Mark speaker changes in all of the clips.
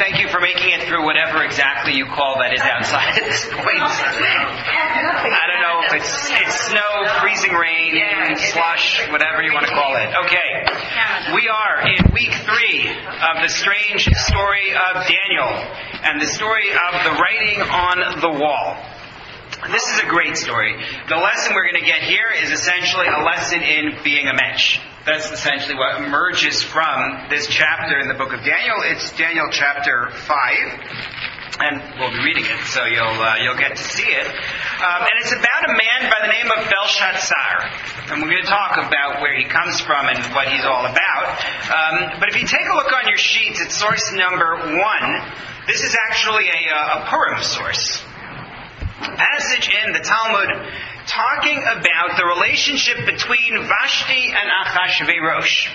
Speaker 1: thank you for making it through whatever exactly you call that is outside at this point. I don't know if it's snow, freezing rain, slush, whatever you want to call it. Okay. We are in week 3 of the strange story of Daniel and the story of the writing on the wall. This is a great story. The lesson we're going to get here is essentially a lesson in being a mensch. That's essentially what emerges from this chapter in the book of Daniel. It's Daniel chapter 5, and we'll be reading it, so you'll get to see it. And it's about a man by the name of Belshazzar. And we're going to talk about where he comes from and what he's all about. But if you take a look on your sheets at source number 1, this is actually a Purim source. Passage in the Talmud talking about the relationship between Vashti and Achashverosh.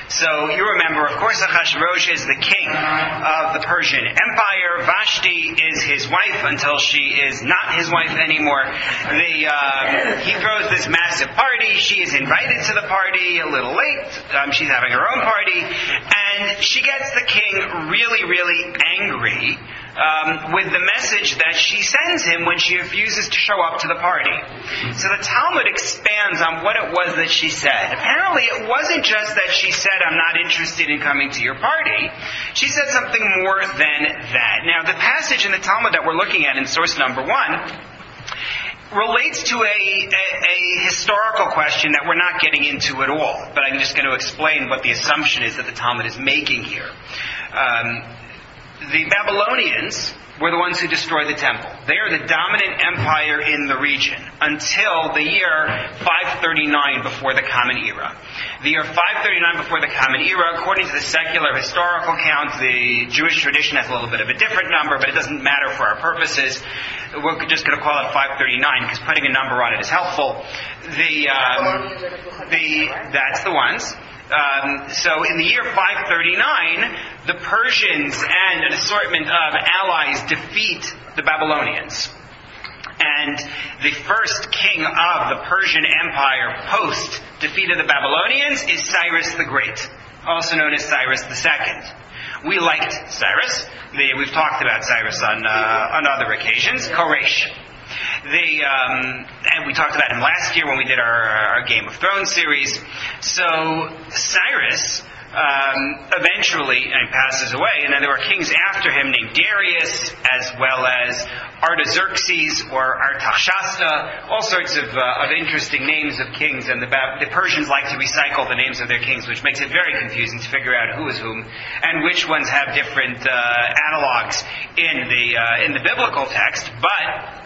Speaker 1: So you remember, of course, Achashverosh is the king of the Persian Empire. Vashti is his wife until she is not his wife anymore. He throws this massive party. She is invited to the party a little late. She's having her own party. And she gets the king really, really angry with the message that she sends him when she refuses to show up to the party. So the Talmud expands on what it was that she said. Apparently it wasn't just that she said, "I'm not interested in coming to your party." She said something more than that. Now the passage in the Talmud that we're looking at in source number 1 relates to a historical question that we're not getting into at all. But I'm just going to explain what the assumption is that the Talmud is making here. The Babylonians were the ones who destroyed the temple. They are the dominant empire in the region until the year 539 before the Common Era. The year 539 before the Common Era, according to the secular historical count, the Jewish tradition has a little bit of a different number, but it doesn't matter for our purposes. We're just going to call it 539 because putting a number on it is helpful. That's the ones. So in the year 539, the Persians and an assortment of allies defeat the Babylonians. And the first king of the Persian Empire post defeat of the Babylonians is Cyrus the Great, also known as Cyrus II. We liked Cyrus. We've talked about Cyrus on other occasions. Koresh. And we talked about him last year when we did our Game of Thrones series. So Cyrus eventually passes away, and then there were kings after him named Darius, as well as Artaxerxes or Artaxasta, all sorts of interesting names of kings, and the Persians like to recycle the names of their kings, which makes it very confusing to figure out who is whom and which ones have different analogs in the biblical text. But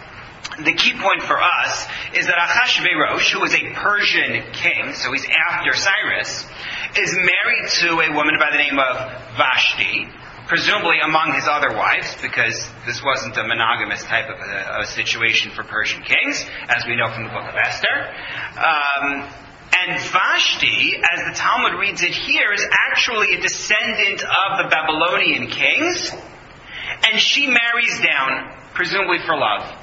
Speaker 1: the key point for us is that Achashverosh, who is a Persian king, so he's after Cyrus, is married to a woman by the name of Vashti, presumably among his other wives, because this wasn't a monogamous type of a situation for Persian kings, as we know from the book of Esther. And Vashti, as the Talmud reads it here, is actually a descendant of the Babylonian kings, and she marries down, presumably for love.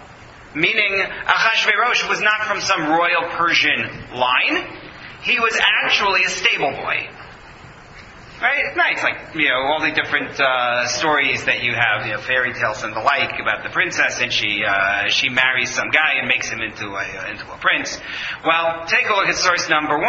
Speaker 1: Meaning, Achashverosh was not from some royal Persian line. He was actually a stable boy. Right? Nice, like, all the different stories that you have, fairy tales and the like about the princess, and she marries some guy and makes him into a prince. Well, take a look at source number 1,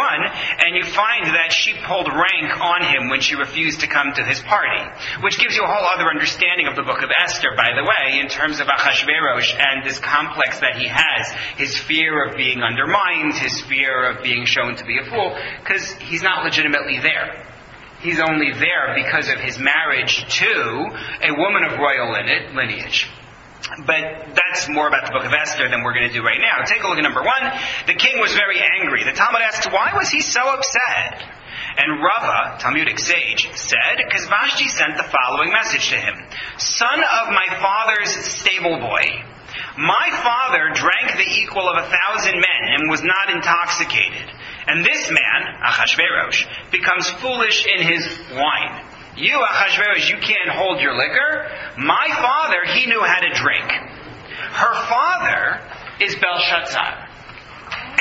Speaker 1: and you find that she pulled rank on him when she refused to come to his party, which gives you a whole other understanding of the book of Esther, by the way, in terms of Achashverosh and this complex that he has, his fear of being undermined, his fear of being shown to be a fool, because he's not legitimately there. He's only there because of his marriage to a woman of royal lineage. But that's more about the book of Esther than we're going to do right now. Take a look at number 1. The king was very angry. The Talmud asks, why was he so upset? And Rava, Talmudic sage, said, because Vashti sent the following message to him. Son of my father's stable boy, my father drank the equal of 1,000 men and was not intoxicated. And this man, Achashverosh, becomes foolish in his wine. You, Achashverosh, you can't hold your liquor. My father, he knew how to drink. Her father is Belshazzar.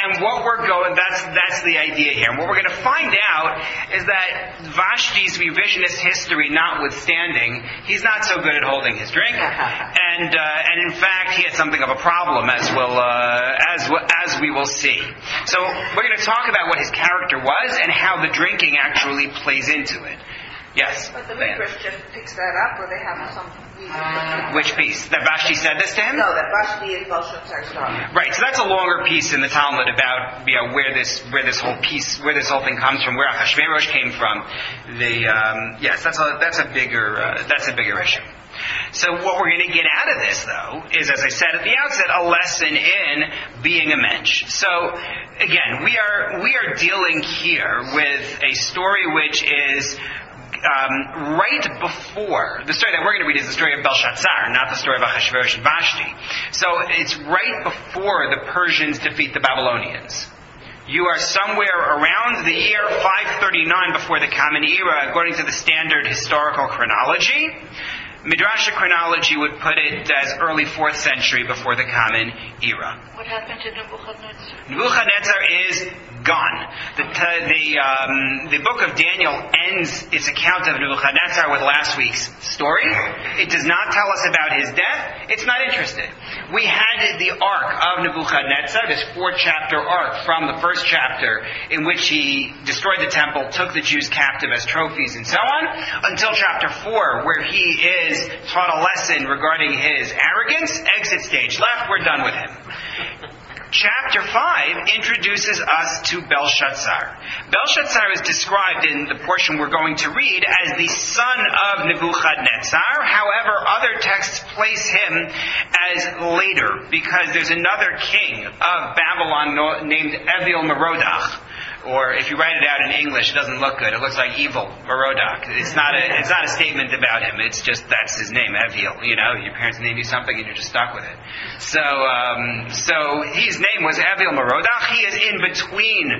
Speaker 1: And what we're going, that's the idea here. And what we're going to find out is that Vashti's revisionist history notwithstanding, he's not so good at holding his drink. And in fact, he had something of a problem, as we will see. So we're going to talk about what his character was and how the drinking actually plays into it. Yes?
Speaker 2: But the Midrash just picks that up, or they have some reason.
Speaker 1: Which piece? That Vashti said this to him?
Speaker 2: No, that Vashti is Belshazzar's daughter.
Speaker 1: Right, so that's a longer piece in the Talmud about where this whole thing comes from, where Ahasuerus came from. Yes, that's a bigger issue. So what we're going to get out of this, though, is, as I said at the outset, a lesson in being a mensch. So, again, we are dealing here with a story which is right before, the story that we're going to read is the story of Belshazzar, not the story of Ahasuerus and Vashti. So it's right before the Persians defeat the Babylonians. You are somewhere around the year 539 before the Common Era, according to the standard historical chronology. Midrashic chronology would put it as early 4th century before the Common Era.
Speaker 2: What happened to Nebuchadnezzar?
Speaker 1: Nebuchadnezzar is gone. The book of Daniel ends its account of Nebuchadnezzar with last week's story. It does not tell us about his death. It's not interested. We had the arc of Nebuchadnezzar, this 4-chapter arc from the first chapter, in which he destroyed the temple, took the Jews captive as trophies, and so on, until chapter 4, where he is taught a lesson regarding his arrogance. Exit stage left. We're done with him. Chapter 5 introduces us to Belshazzar. Belshazzar is described in the portion we're going to read as the son of Nebuchadnezzar. However, other texts place him as later, because there's another king of Babylon named Evil-Merodach. Or if you write it out in English, it doesn't look good. It looks like evil, Merodach. It's not a statement about him. It's just that's his name, Evil. You know, your parents named you something and you're just stuck with it. So his name was Evil-Merodach. He is in between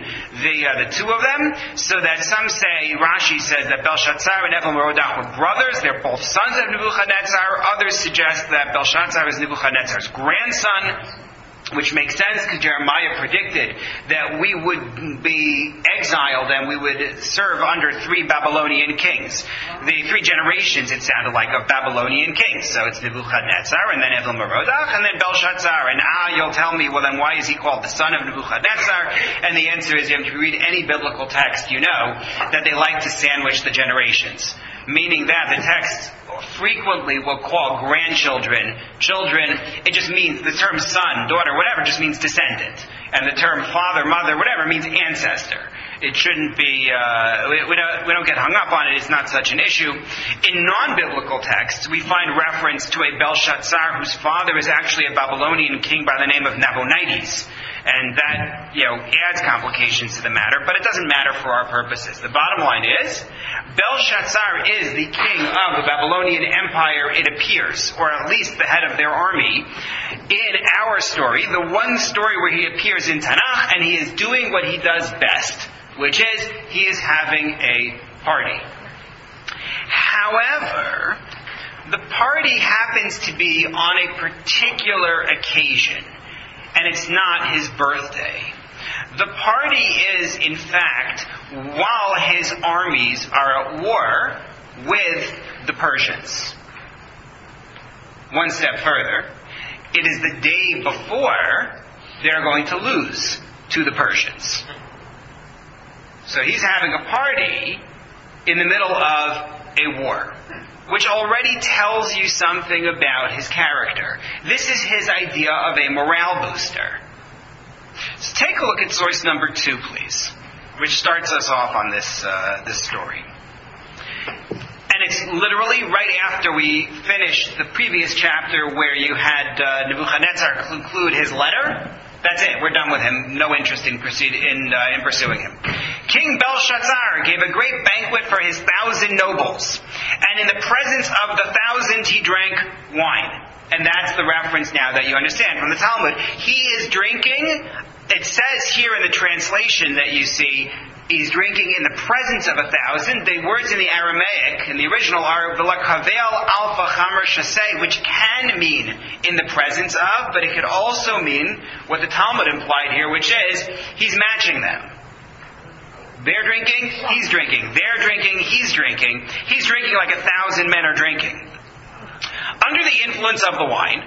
Speaker 1: the two of them, so that some say, Rashi says that Belshazzar and Evil-Merodach were brothers. They're both sons of Nebuchadnezzar. Others suggest that Belshazzar is Nebuchadnezzar's grandson, which makes sense because Jeremiah predicted that we would be exiled and we would serve under 3 Babylonian kings. The 3 generations, it sounded like, of Babylonian kings. So it's Nebuchadnezzar, and then Evil-Merodach, and then Belshazzar. And you'll tell me, well then why is he called the son of Nebuchadnezzar? And the answer is, if you read any biblical text, you know that they like to sandwich the generations. Meaning that the text frequently will call grandchildren children. It just means the term son, daughter, whatever, just means descendant. And the term father, mother, whatever, means ancestor. It shouldn't be, we don't get hung up on it. It's not such an issue. In non-biblical texts, we find reference to a Belshazzar whose father is actually a Babylonian king by the name of Nabonidus. And that, adds complications to the matter, but it doesn't matter for our purposes. The bottom line is, Belshazzar is the king of the Babylonian Empire, it appears, or at least the head of their army. In our story, the one story where he appears in Tanakh, and he is doing what he does best, which is, he is having a party. However, the party happens to be on a particular occasion, and it's not his birthday. The party is, in fact, while his armies are at war with the Persians. One step further, it is the day before they're going to lose to the Persians. So he's having a party in the middle of a war, which already tells you something about his character. This is his idea of a morale booster. So take a look at source number 2, please, which starts us off on this story. And it's literally right after we finished the previous chapter where you had Nebuchadnezzar conclude his letter. That's it. We're done with him. No interest in pursuing him. King Belshazzar gave a great banquet for his 1,000 nobles, and in the presence of the 1,000 he drank wine. And that's the reference now that you understand from the Talmud. He is drinking. It says here in the translation that you see, he's drinking in the presence of 1,000. The words in the Aramaic, in the original, are v'lakavel alpha chamer shasei, which can mean in the presence of, but it could also mean what the Talmud implied here, which is he's matching them. They're drinking, he's drinking. They're drinking, he's drinking. He's drinking like 1,000 men are drinking. Under the influence of the wine,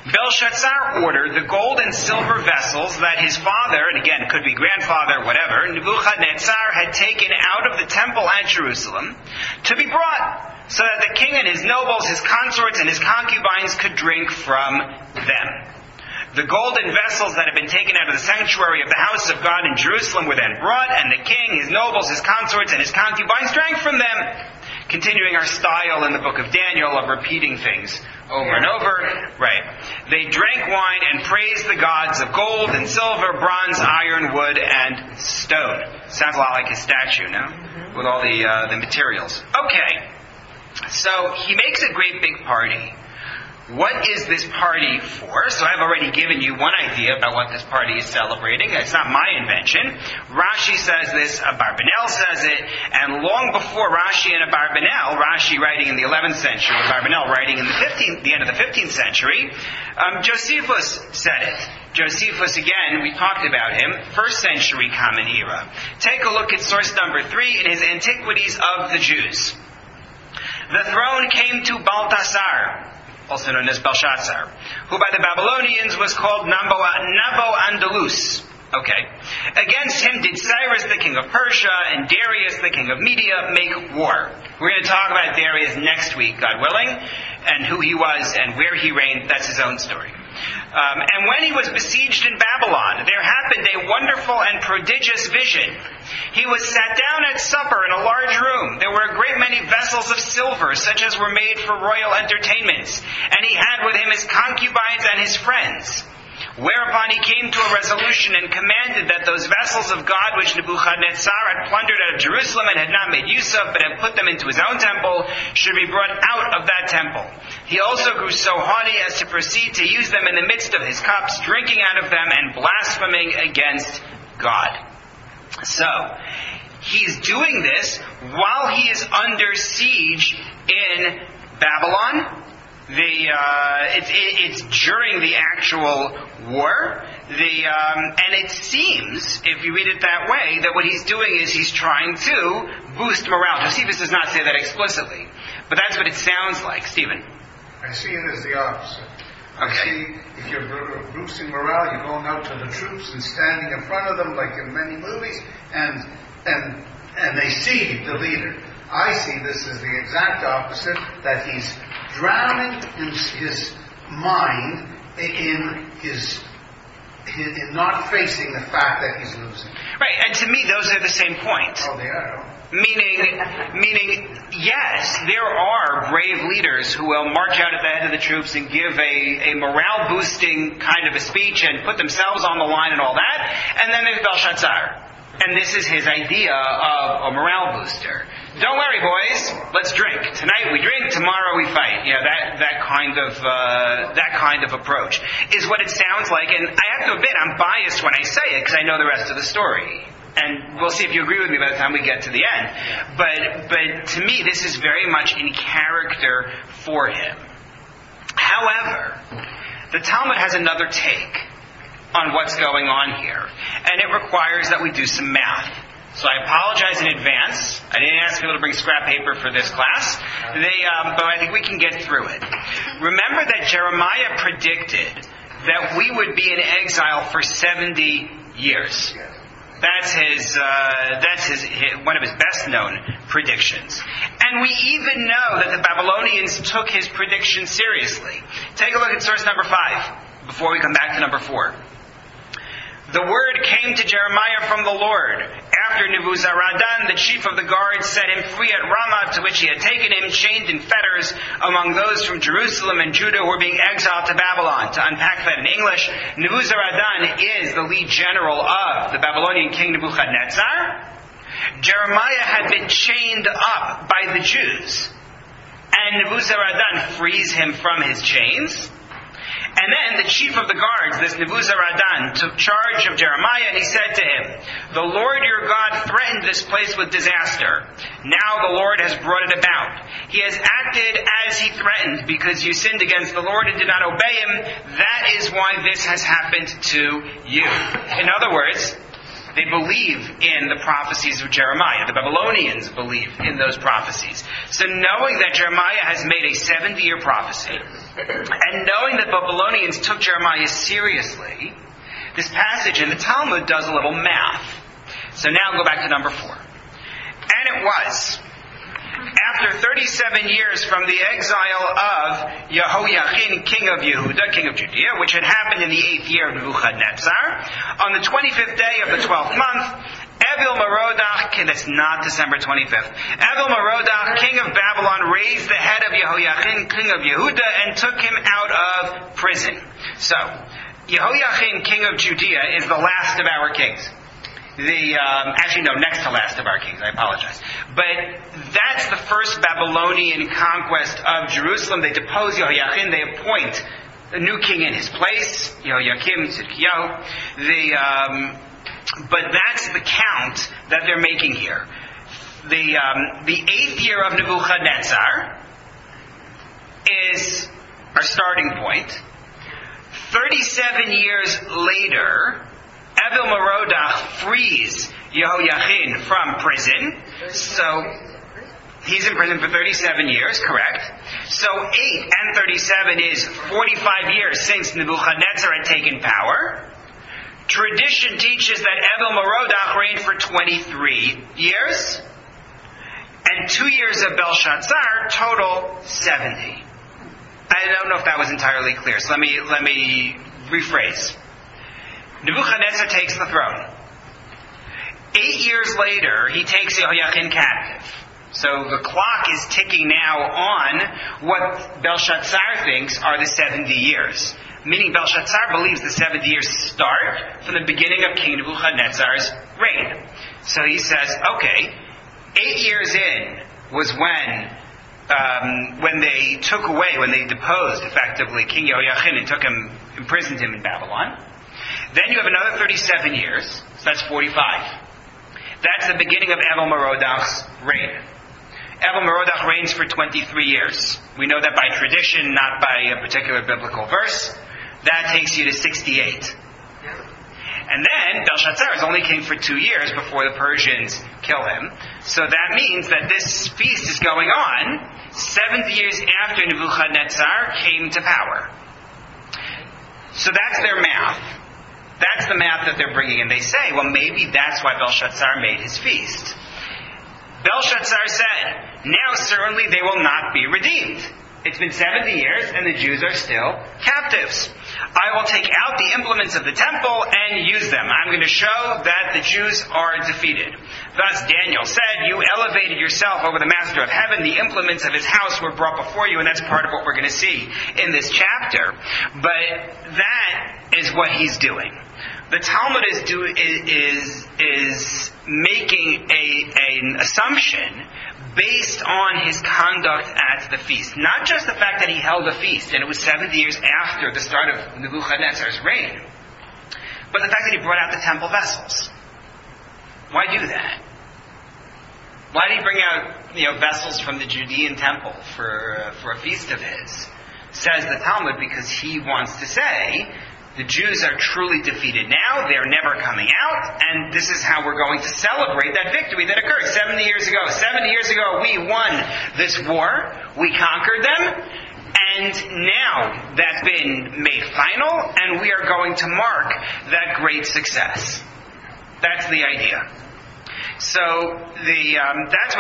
Speaker 1: Belshazzar ordered the gold and silver vessels that his father, and again, it could be grandfather, whatever, Nebuchadnezzar had taken out of the temple at Jerusalem to be brought, so that the king and his nobles, his consorts, and his concubines could drink from them. The golden vessels that had been taken out of the sanctuary of the house of God in Jerusalem were then brought, and the king, his nobles, his consorts, and his concubines drank from them. Continuing our style in the book of Daniel of repeating things over and over. Right. They drank wine and praised the gods of gold and silver, bronze, iron, wood, and stone. Sounds a lot like his statue, no? With all the materials. Okay. So he makes a great big party. What is this party for? So I've already given you one idea about what this party is celebrating. It's not my invention. Rashi says this, Abarbanel says it, and long before Rashi and Abarbanel, Rashi writing in the 11th century, Abarbanel writing in the end of the 15th century, Josephus said it. Josephus, again, we talked about him, 1st century Common Era. Take a look at source number 3 in his Antiquities of the Jews. The throne came to Baltasar, also known as Belshazzar, who by the Babylonians was called Nabo-Andalus. Okay. Against him did Cyrus the king of Persia and Darius the king of Media make war. We're going to talk about Darius next week, God willing, and who he was and where he reigned. That's his own story. And when he was besieged in Babylon, there happened a wonderful and prodigious vision. He was sat down at supper in a large room. There were a great many vessels of silver, such as were made for royal entertainments. And he had with him his concubines and his friends. Whereupon he came to a resolution and commanded that those vessels of God which Nebuchadnezzar had plundered out of Jerusalem and had not made use of, but had put them into his own temple, should be brought out of that temple. He also grew so haughty as to proceed to use them in the midst of his cups, drinking out of them and blaspheming against God. So, he's doing this while he is under siege in Babylon. It's during the actual war. And it seems, if you read it that way, that what he's doing is he's trying to boost morale. Josephus does not say that explicitly, but that's what it sounds like. Stephen?
Speaker 3: I see it as the opposite.
Speaker 1: Okay.
Speaker 3: I see if you're boosting morale, you're going out to the troops and standing in front of them like in many movies, and they see the leader. I see this as the exact opposite, that he's drowning his mind in not facing the fact that he's losing.
Speaker 1: Right, and to me those are the same point.
Speaker 3: Oh, they are.
Speaker 1: Meaning, yes, there are brave leaders who will march out at the head of the troops and give a morale-boosting kind of a speech and put themselves on the line and all that. And then there's Belshazzar. And this is his idea of a morale booster. Don't worry, boys. Let's drink. Tonight we drink. Tomorrow we fight. That kind of approach is what it sounds like. And I have to admit, I'm biased when I say it because I know the rest of the story. And we'll see if you agree with me by the time we get to the end. But to me, this is very much in character for him. However, the Talmud has another take on what's going on here. And it requires that we do some math. So I apologize in advance. I didn't ask people to bring scrap paper for this class. But I think we can get through it. Remember that Jeremiah predicted that we would be in exile for 70 years. That's one of his best known predictions. And we even know that the Babylonians took his prediction seriously. Take a look at source number 5 before we come back to number 4. The word came to Jeremiah from the Lord, after Nebuzaradan, the chief of the guard, set him free at Ramah, to which he had taken him, chained in fetters, among those from Jerusalem and Judah who were being exiled to Babylon. To unpack that in English, Nebuzaradan is the lead general of the Babylonian king Nebuchadnezzar. Jeremiah had been chained up by the Jews, and Nebuzaradan frees him from his chains. And then the chief of the guards, this Nebuzaradan, took charge of Jeremiah, and he said to him, "The Lord your God threatened this place with disaster. Now the Lord has brought it about. He has acted as he threatened because you sinned against the Lord and did not obey him. That is why this has happened to you." In other words, they believe in the prophecies of Jeremiah. The Babylonians believe in those prophecies. So knowing that Jeremiah has made a 70-year prophecy, and knowing that Babylonians took Jeremiah seriously, this passage in the Talmud does a little math. So now go back to number 4. And it was, after 37 years from the exile of Yehoiachin, king of Yehuda, king of Judea, which had happened in the 8th year of Nebuchadnezzar, on the 25th day of the 12th month, Evil-Merodach, that's not December 25th, Evil-Merodach, king of Babylon, raised the head of Yehoiachin, king of Yehuda, and took him out of prison. So, Yehoiachin, king of Judea, is the last of our kings. Next to last of our kings, I apologize. But that's the first Babylonian conquest of Jerusalem. They depose Yehoiachin, they appoint a new king in his place, Yehoiakim, Tzidkiyahu. But that's the count that they're making here. The 8th year of Nebuchadnezzar is our starting point. 37 years later, Evil-Merodach frees Yehoiachin from prison. So he's in prison for 37 years, correct? So 8 and 37 is 45 years since Nebuchadnezzar had taken power. Tradition teaches that Evil-Merodach reigned for 23 years. And 2 years of Belshazzar, total 70. I don't know if that was entirely clear, so let me rephrase. Nebuchadnezzar takes the throne. 8 years later, he takes Yehoiachin captive. So the clock is ticking now on what Belshazzar thinks are the 70 years. Meaning Belshazzar believes the 70 years start from the beginning of King Nebuchadnezzar's reign. So he says, okay, 8 years in was when they took away, when they deposed effectively King Yehoiachin and imprisoned him in Babylon. Then you have another 37 years, so that's 45. That's the beginning of Evil-Merodach's reign. Evil-Merodach reigns for 23 years. We know that by tradition, not by a particular biblical verse. That takes you to 68. And then Belshazzar is only king for 2 years before the Persians kill him. So that means that this feast is going on 70 years after Nebuchadnezzar came to power. So that's their math. That's the math that they're bringing in. They say, well, maybe that's why Belshazzar made his feast. Belshazzar said, now certainly they will not be redeemed. It's been 70 years and the Jews are still captives. I will take out the implements of the temple and use them. I'm going to show that the Jews are defeated. Thus Daniel said, you elevated yourself over the master of heaven. The implements of his house were brought before you, and that's part of what we're going to see in this chapter. But that is what he's doing. The Talmud is making an assumption based on his conduct at the feast. Not just the fact that he held a feast, and it was 70 years after the start of Nebuchadnezzar's reign, but the fact that he brought out the temple vessels. Why do that? Why did he bring out vessels from the Judean temple for a feast of his? Says the Talmud, because he wants to say the Jews are truly defeated now, they're never coming out, and this is how we're going to celebrate that victory that occurred 70 years ago. 70 years ago, we won this war, we conquered them, and now that's been made final, and we are going to mark that great success. That's the idea. So that's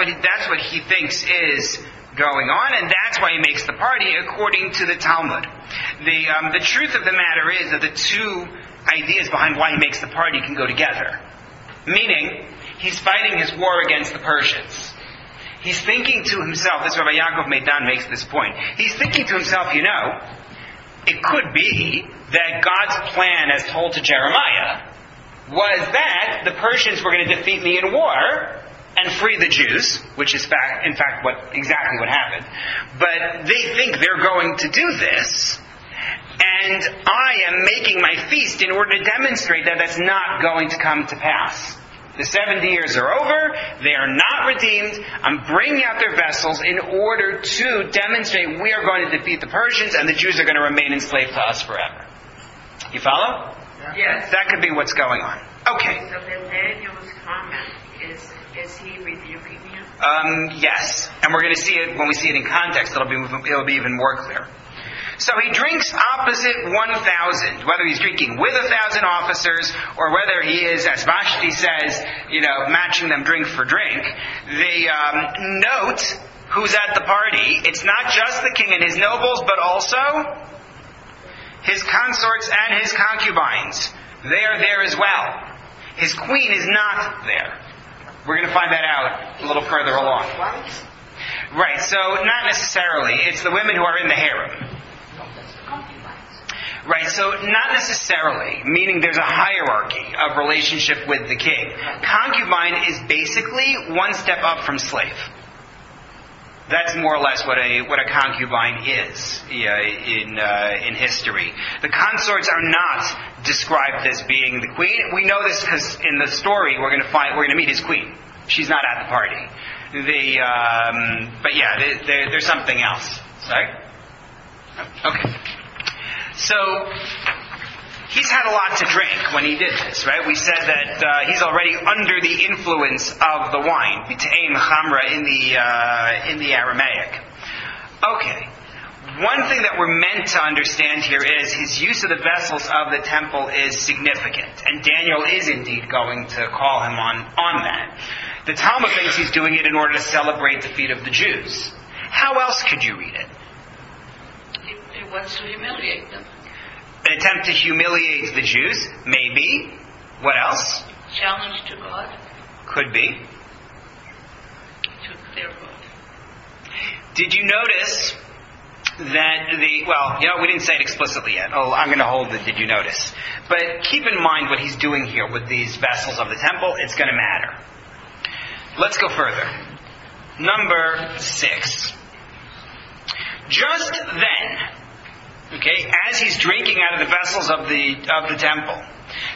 Speaker 1: what he thinks is going on, and that's why he makes the party according to the Talmud. The truth of the matter is that the two ideas behind why he makes the party can go together. Meaning, he's fighting his war against the Persians. He's thinking to himself, this Rabbi Yaakov Meidan makes this point, he's thinking to himself, it could be that God's plan as told to Jeremiah was that the Persians were going to defeat me in war and free the Jews, which is in fact exactly what happened. But they think they're going to do this, And I am making my feast in order to demonstrate that that's not going to come to pass. The 70 years are over. They are not redeemed. I'm bringing out their vessels in order to demonstrate we are going to defeat the Persians and the Jews are going to remain enslaved to us forever. You follow?
Speaker 2: Yes.
Speaker 1: That could be what's going on. Okay.
Speaker 4: So then Daniel's comment is he rebuking him?
Speaker 1: Yes. And we're going to see it when we see it in context. It'll be even more clear. So he drinks opposite 1,000, whether he's drinking with 1,000 officers or whether he is, as Vashti says, matching them drink for drink. They note who's at the party. It's not just the king and his nobles, but also his consorts and his concubines. They are there as well. His queen is not there. We're going to find that out a little further along. Right, so not necessarily. It's the women who are in the harem. Right, so not necessarily, meaning there's a hierarchy of relationship with the king. Concubine is basically one step up from slave. That's more or less what a concubine is in history. The consorts are not described as being the queen. We know this because in the story we're going to meet his queen. She's not at the party. There's something else. Sorry? Okay. So, he's had a lot to drink when he did this, right? We said that he's already under the influence of the wine, b'te'em chamra in the Aramaic. Okay. One thing that we're meant to understand here is his use of the vessels of the temple is significant, and Daniel is indeed going to call him on that. The Talmud thinks he's doing it in order to celebrate the feet of the Jews. How else could you read it?
Speaker 4: He wants to humiliate them.
Speaker 1: An attempt to humiliate the Jews? Maybe. What else?
Speaker 4: Challenge to God.
Speaker 1: Could be.
Speaker 4: To their God.
Speaker 1: Did you notice that we didn't say it explicitly yet. I'm going to hold the did you notice. But keep in mind what he's doing here with these vessels of the temple. It's going to matter. Let's go further. Number 6. Just then, as he's drinking out of the vessels of the temple,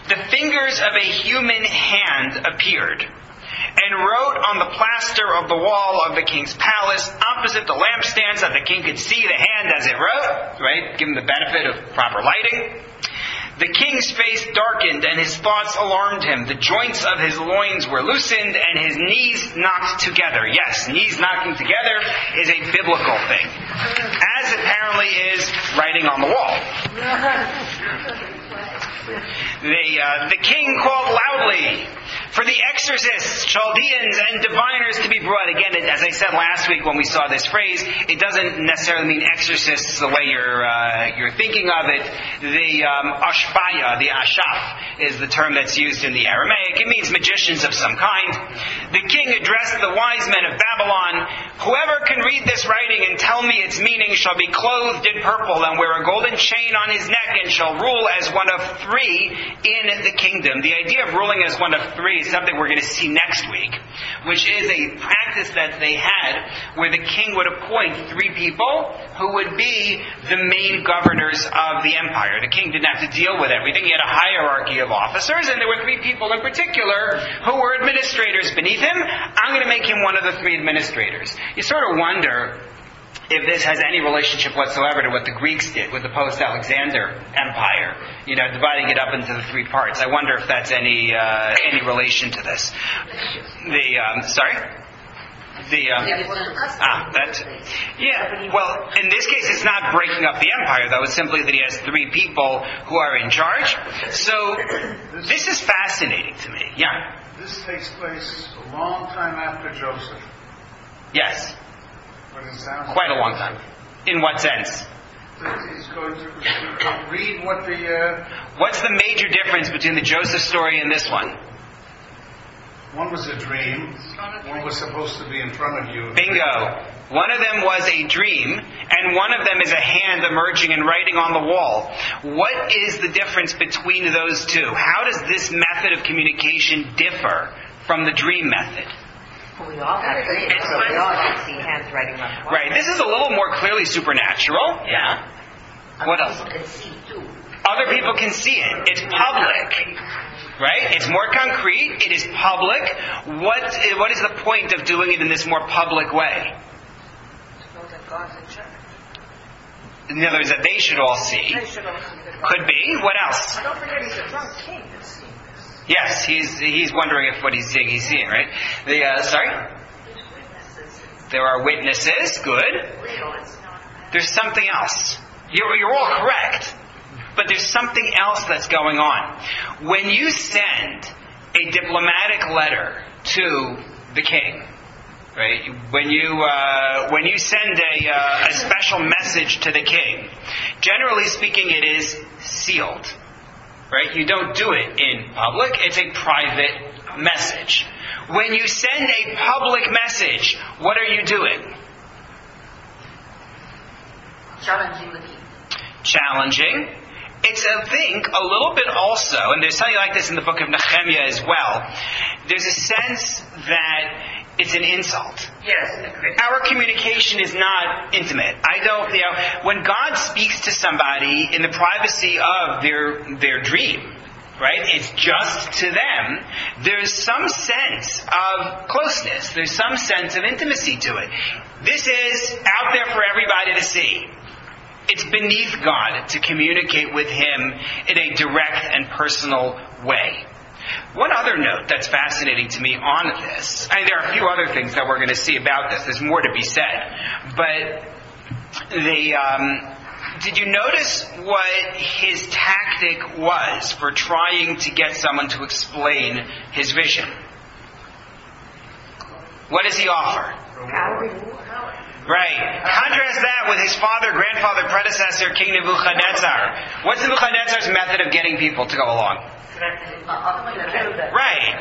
Speaker 1: the fingers of a human hand appeared and wrote on the plaster of the wall of the king's palace opposite the lampstands that the king could see the hand as it wrote, right? Give him the benefit of proper lighting. The king's face darkened and his thoughts alarmed him. The joints of his loins were loosened and his knees knocked together. Yes, knees knocking together is a biblical thing. As apparently is writing on the wall. The king called loudly for the exorcists, Chaldeans, and diviners to be brought. Again, as I said last week when we saw this phrase, it doesn't necessarily mean exorcists the way you're thinking of it. The ashbaya, the ashaf, is the term that's used in the Aramaic. It means magicians of some kind. The king addressed the wise men of Babylon. Whoever can read this writing and tell me its meaning shall be clothed in purple and wear a golden chain on his neck and shall rule as one of 3 in the kingdom. The idea of ruling as one of 3 is something we're going to see next week, which is a practice that they had where the king would appoint 3 people who would be the main governors of the empire. The king didn't have to deal with everything. He had a hierarchy of officers, and there were 3 people in particular who were administrators beneath him. I'm going to make him one of the 3 administrators. You sort of wonder if this has any relationship whatsoever to what the Greeks did with the post-Alexander Empire, dividing it up into the 3 parts. I wonder if that's any relation to this. Well, in this case, it's not breaking up the empire, though. It's simply that he has 3 people who are in charge. So, this is fascinating to me. Yeah.
Speaker 3: This takes place a long time after Joseph.
Speaker 1: Yes.
Speaker 3: But it sounds
Speaker 1: quite a long time. In what sense?
Speaker 3: He's going to read what the...
Speaker 1: What's the major difference between the Joseph story and this one?
Speaker 3: One was a dream. One was supposed to be in front of you.
Speaker 1: Bingo. One of them was a dream, and one of them is a hand emerging and writing on the wall. What is the difference between those 2? How does this method of communication differ from the dream method?
Speaker 5: We all have dreams, so we all have seen hands writing on the wall.
Speaker 1: Right. This is a little more clearly supernatural. Yeah. What else?
Speaker 5: People can see too.
Speaker 1: Other people can see it. It's public. Right? It's more concrete. It is public. What is the point of doing it in this more public way?
Speaker 2: To know that God's in charge.
Speaker 1: In other words, that they should all see.
Speaker 2: They should all see that God.
Speaker 1: Could be. What else?
Speaker 2: And don't forget, he's a drunk king that's seeing this.
Speaker 1: Yes, he's wondering if what he's seeing, right? Sorry? There are witnesses. Good. There's something else. You're all correct. But there's something else that's going on. When you send a diplomatic letter to the king, right? When you send a special message to the king, generally speaking, it is sealed, right? You don't do it in public. It's a private message. When you send a public message, what are you doing?
Speaker 5: Challenging the king.
Speaker 1: Challenging. It's, I think, a little bit also, and there's something like this in the book of Nehemiah as well, there's a sense that it's an insult.
Speaker 4: Yes.
Speaker 1: Our communication is not intimate. When God speaks to somebody in the privacy of their dream, right, it's just to them, there's some sense of closeness. There's some sense of intimacy to it. This is out there for everybody to see. It's beneath God to communicate with Him in a direct and personal way. One other note that's fascinating to me on this, and there are a few other things that we're going to see about this. There's more to be said. But did you notice what his tactic was for trying to get someone to explain his vision? What does he offer? Right. Contrast that with his father, grandfather, predecessor, King Nebuchadnezzar. What's Nebuchadnezzar's method of getting people to go along? Right.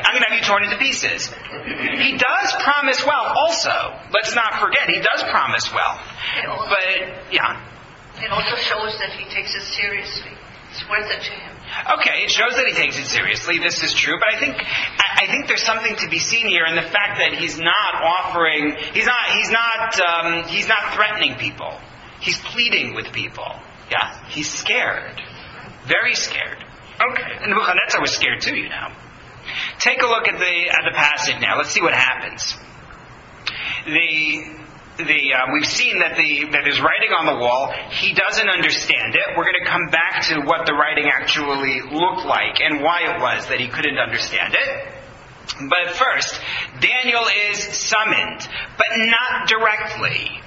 Speaker 1: I'm going to have you torn into pieces. He does promise well also. Let's not forget, he does promise well. But, yeah.
Speaker 2: It also shows that he takes it seriously. It's worth it to him.
Speaker 1: Okay, it shows that he takes it seriously. This is true, but I think there's something to be seen here in the fact that he's not threatening people. He's pleading with people. Yeah, he's scared, very scared. Okay, and Nebuchadnezzar was scared too, you know. Take a look at the passage now. Let's see what happens. We've seen that there's writing on the wall. He doesn't understand it. We're going to come back to what the writing actually looked like and why it was that he couldn't understand it. But first, Daniel is summoned, but not directly.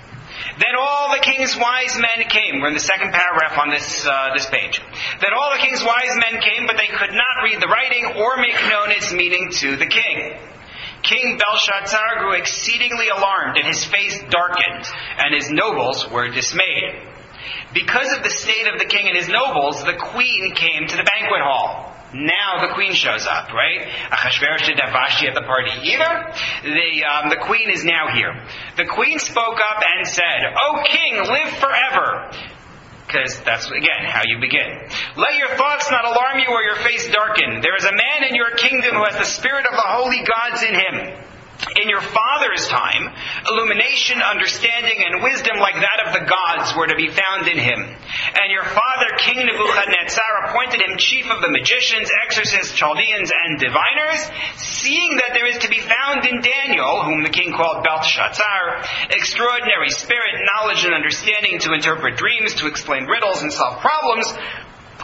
Speaker 1: Then all the king's wise men came. We're in the second paragraph on this page. Then all the king's wise men came, but they could not read the writing or make known its meaning to the king. King Belshazzar grew exceedingly alarmed, and his face darkened, and his nobles were dismayed. Because of the state of the king and his nobles, the queen came to the banquet hall. Now the queen shows up, right? Achashverosh didn't have Vashti at the party either. The queen is now here. The queen spoke up and said, "O king, live forever." Because that's, again, how you begin. "Let your thoughts not alarm you or your face darken. There is a man in your kingdom who has the spirit of the holy gods in him. In your father's time, illumination, understanding, and wisdom like that of the gods were to be found in him. And your father, King Nebuchadnezzar, appointed him chief of the magicians, exorcists, Chaldeans, and diviners, seeing that there is to be found in Daniel, whom the king called Belshazzar, extraordinary spirit, knowledge, and understanding to interpret dreams, to explain riddles, and solve problems.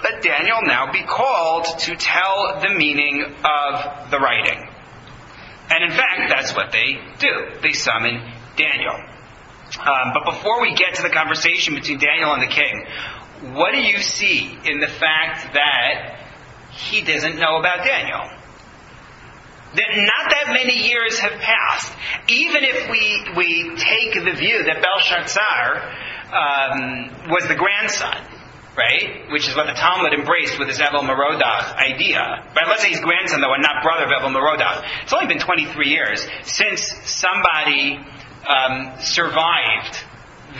Speaker 1: Let Daniel now be called to tell the meaning of the writing." And in fact, that's what they do. They summon Daniel. But before we get to the conversation between Daniel and the king, what do you see in the fact that he doesn't know about Daniel? That not that many years have passed. Even if we take the view that Belshazzar was the grandson, right? Which is what the Talmud embraced with his Evel Merodach idea. But let's say he's grandson, though, and not brother of Evel Merodach. It's only been 23 years since somebody survived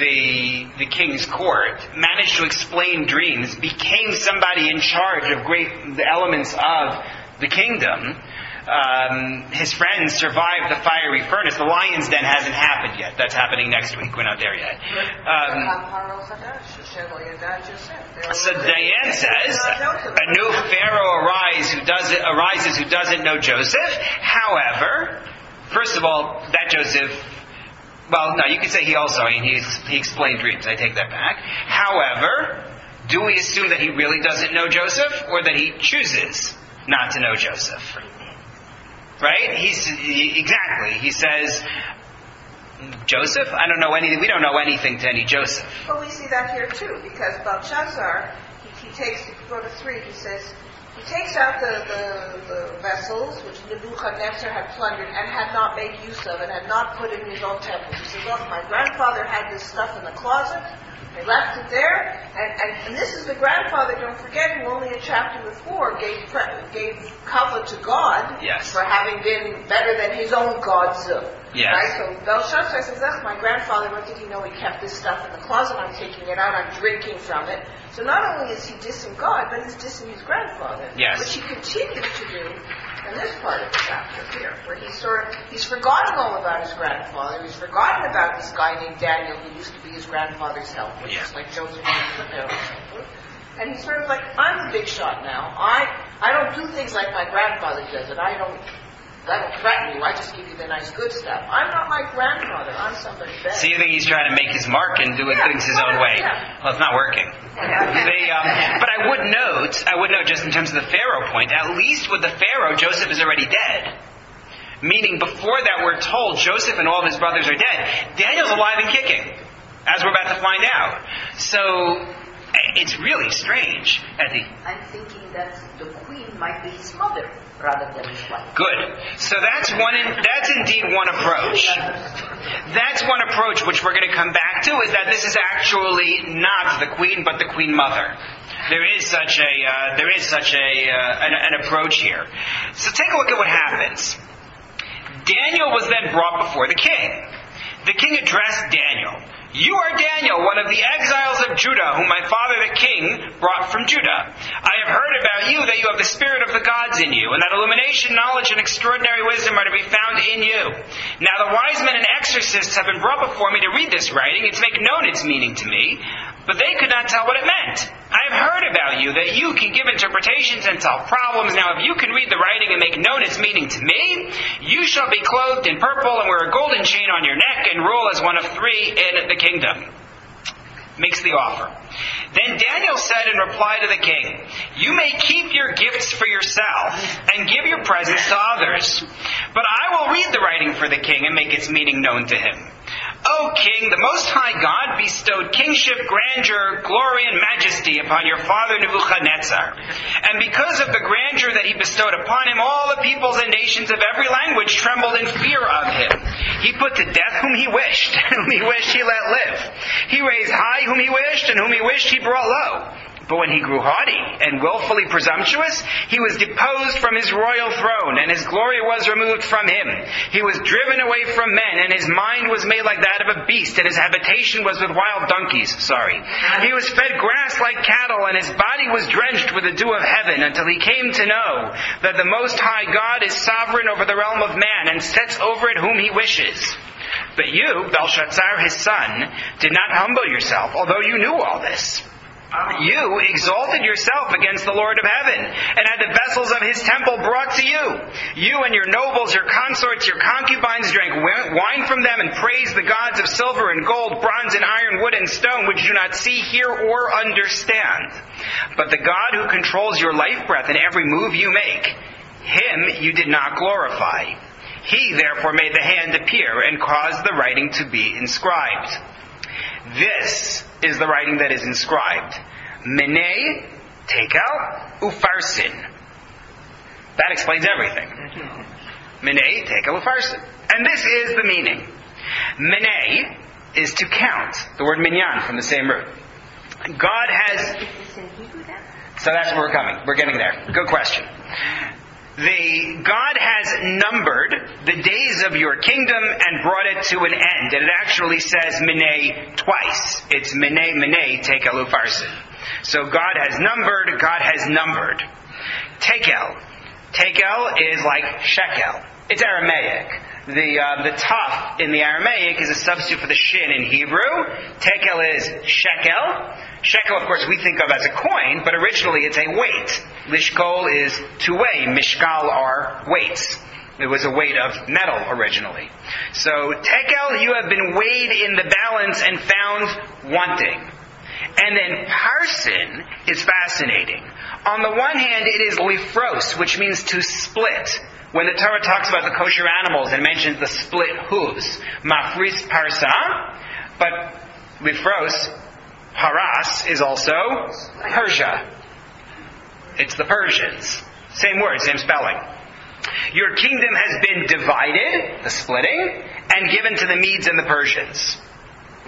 Speaker 1: the king's court, managed to explain dreams, became somebody in charge of the elements of the kingdom. His friends survived the fiery furnace. The lion's den hasn't happened yet. That's happening next week. We're not there yet. So Diane says, a new Pharaoh arises who doesn't know Joseph. However, first of all, that Joseph, well, no, you could say he explained dreams. I take that back. However, do we assume that he really doesn't know Joseph, or that he chooses not to know Joseph? Right? Exactly. He says, Joseph? I don't know anything. We don't know anything to any Joseph.
Speaker 2: Well, we see that here too, because Belshazzar, he takes, go to 3, he says, he takes out the vessels which Nebuchadnezzar had plundered and had not made use of and had not put in his own temple. He says, look, my grandfather had this stuff in the closet. They left it there, and this is the grandfather, don't forget, who only in chapter before gave cover to God for having been better than his own gods.
Speaker 1: Yes.
Speaker 2: Right? So Belshazzar says, that's my grandfather. What did he know? He kept this stuff in the closet. I'm taking it out. I'm drinking from it. So not only is he dissing God, but he's dissing his grandfather.
Speaker 1: Yes.
Speaker 2: Which he continues to do in this part of the chapter here, where he's forgotten all about his grandfather. He's forgotten about this guy named Daniel who used to be his grandfather's helper, just like Joseph was the Pharaoh's helper. And he's sort of like, I'm the big shot now. I don't do things like my grandfather does it. I don't threaten you. I just give you the nice good stuff. I'm not my grandfather. I'm somebody better.
Speaker 1: So you think he's trying to make his mark and doing things his own way? Yeah. Well, it's not working. But I would note, just in terms of the Pharaoh point, at least with the Pharaoh, Joseph is already dead. Meaning, before that, we're told Joseph and all of his brothers are dead. Daniel's alive and kicking, as we're about to find out. So it's really strange.
Speaker 5: I'm thinking that the queen might be his mother rather than his wife.
Speaker 1: Good. So that's indeed one approach. That's one approach which we're going to come back to, is that this is actually not the queen, but the queen mother. There is such an approach here. So take a look at what happens. Daniel was then brought before the king. The king addressed Daniel. You are Daniel, one of the exiles of Judah, whom my father the king brought from Judah. I have heard about you that you have the spirit of the gods in you, and that illumination, knowledge, and extraordinary wisdom are to be found in you. Now the wise men and exorcists have been brought before me to read this writing and to make known its meaning to me, but they could not tell what it meant. I have heard about you, that you can give interpretations and solve problems. Now if you can read the writing and make known its meaning to me, you shall be clothed in purple and wear a golden chain on your neck and rule as one of 3 in the kingdom. Makes the offer. Then Daniel said in reply to the king, you may keep your gifts for yourself and give your presents to others, but I will read the writing for the king and make its meaning known to him. O king, the Most High God bestowed kingship, grandeur, glory, and majesty upon your father Nebuchadnezzar. And because of the grandeur that he bestowed upon him, all the peoples and nations of every language trembled in fear of him. He put to death whom he wished, and whom he wished he let live. He raised high whom he wished, and whom he wished he brought low. But when he grew haughty and willfully presumptuous, he was deposed from his royal throne, and his glory was removed from him. He was driven away from men, and his mind was made like that of a beast, and his habitation was with wild donkeys. He was fed grass like cattle, and his body was drenched with the dew of heaven, until he came to know that the Most High God is sovereign over the realm of man, and sets over it whom he wishes. But you, Belshazzar, his son, did not humble yourself, although you knew all this. You exalted yourself against the Lord of heaven, and had the vessels of his temple brought to you. You and your nobles, your consorts, your concubines drank wine from them, and praised the gods of silver and gold, bronze and iron, wood and stone, which you do not see, hear, or understand. But the God who controls your life breath and every move you make, him you did not glorify. He therefore made the hand appear, and caused the writing to be inscribed. This is the writing that is inscribed. MiT, Tekel, Upharsin. That explains everything. MiT, Tekel, Upharsin. And this is the meaning. MiT is to count. The word minyan from the same root. God has... So that's where we're coming. We're getting there. Good question. God has numbered the days of your kingdom and brought it to an end. And it actually says MiT twice. It's MiT, Tekel, Upharsin. So God has numbered. Tekel. Tekel is like shekel. It's Aramaic. The taf in the Aramaic is a substitute for the shin in Hebrew. Tekel is shekel. Shekel, of course, we think of as a coin, but originally it's a weight. Lishkol is to weigh. Mishkal are weights. It was a weight of metal originally. So, tekel, you have been weighed in the balance and found wanting. And then parsin is fascinating. On the one hand, it is lifros, which means to split. When the Torah talks about the kosher animals, it mentions the split hooves. Mafris parsa, but lifros, paras, is also Persia. It's the Persians. Same word, same spelling. Your kingdom has been divided, the splitting, and given to the Medes and the Persians.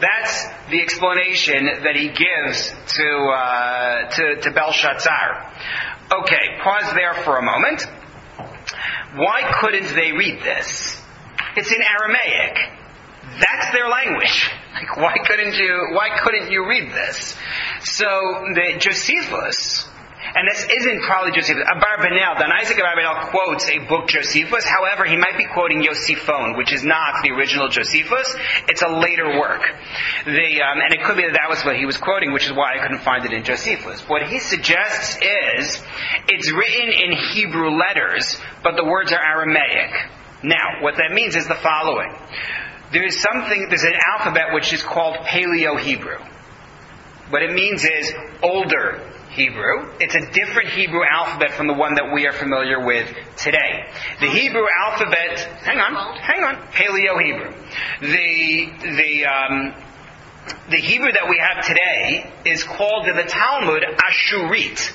Speaker 1: That's the explanation that he gives to Belshazzar. Okay, pause there for a moment. Why couldn't they read this? It's in Aramaic. That's their language. Like, why couldn't you read this? So the Josephus, and this isn't probably Josephus, Abarbanel, Don Isaac Abarbanel quotes a book Josephus. However, he might be quoting Yosiphon, which is not the original Josephus. It's a later work. And it could be that was what he was quoting, which is why I couldn't find it in Josephus. What he suggests is, it's written in Hebrew letters, but the words are Aramaic. Now, what that means is the following. There's an alphabet which is called Paleo-Hebrew. What it means is older Hebrew. It's a different Hebrew alphabet from the one that we are familiar with today. The Hebrew alphabet, hang on, Paleo-Hebrew. The Hebrew that we have today is called in the Talmud Ashurit,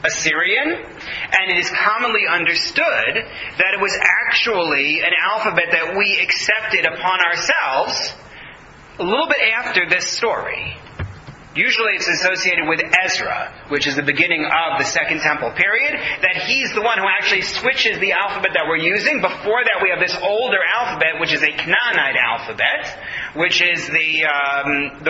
Speaker 1: Assyrian, and it is commonly understood that it was actually an alphabet that we accepted upon ourselves a little bit after this story. Usually it's associated with Ezra, which is the beginning of the Second Temple period, that he's the one who actually switches the alphabet that we're using. Before that we have this older alphabet, which is a Canaanite alphabet, which is the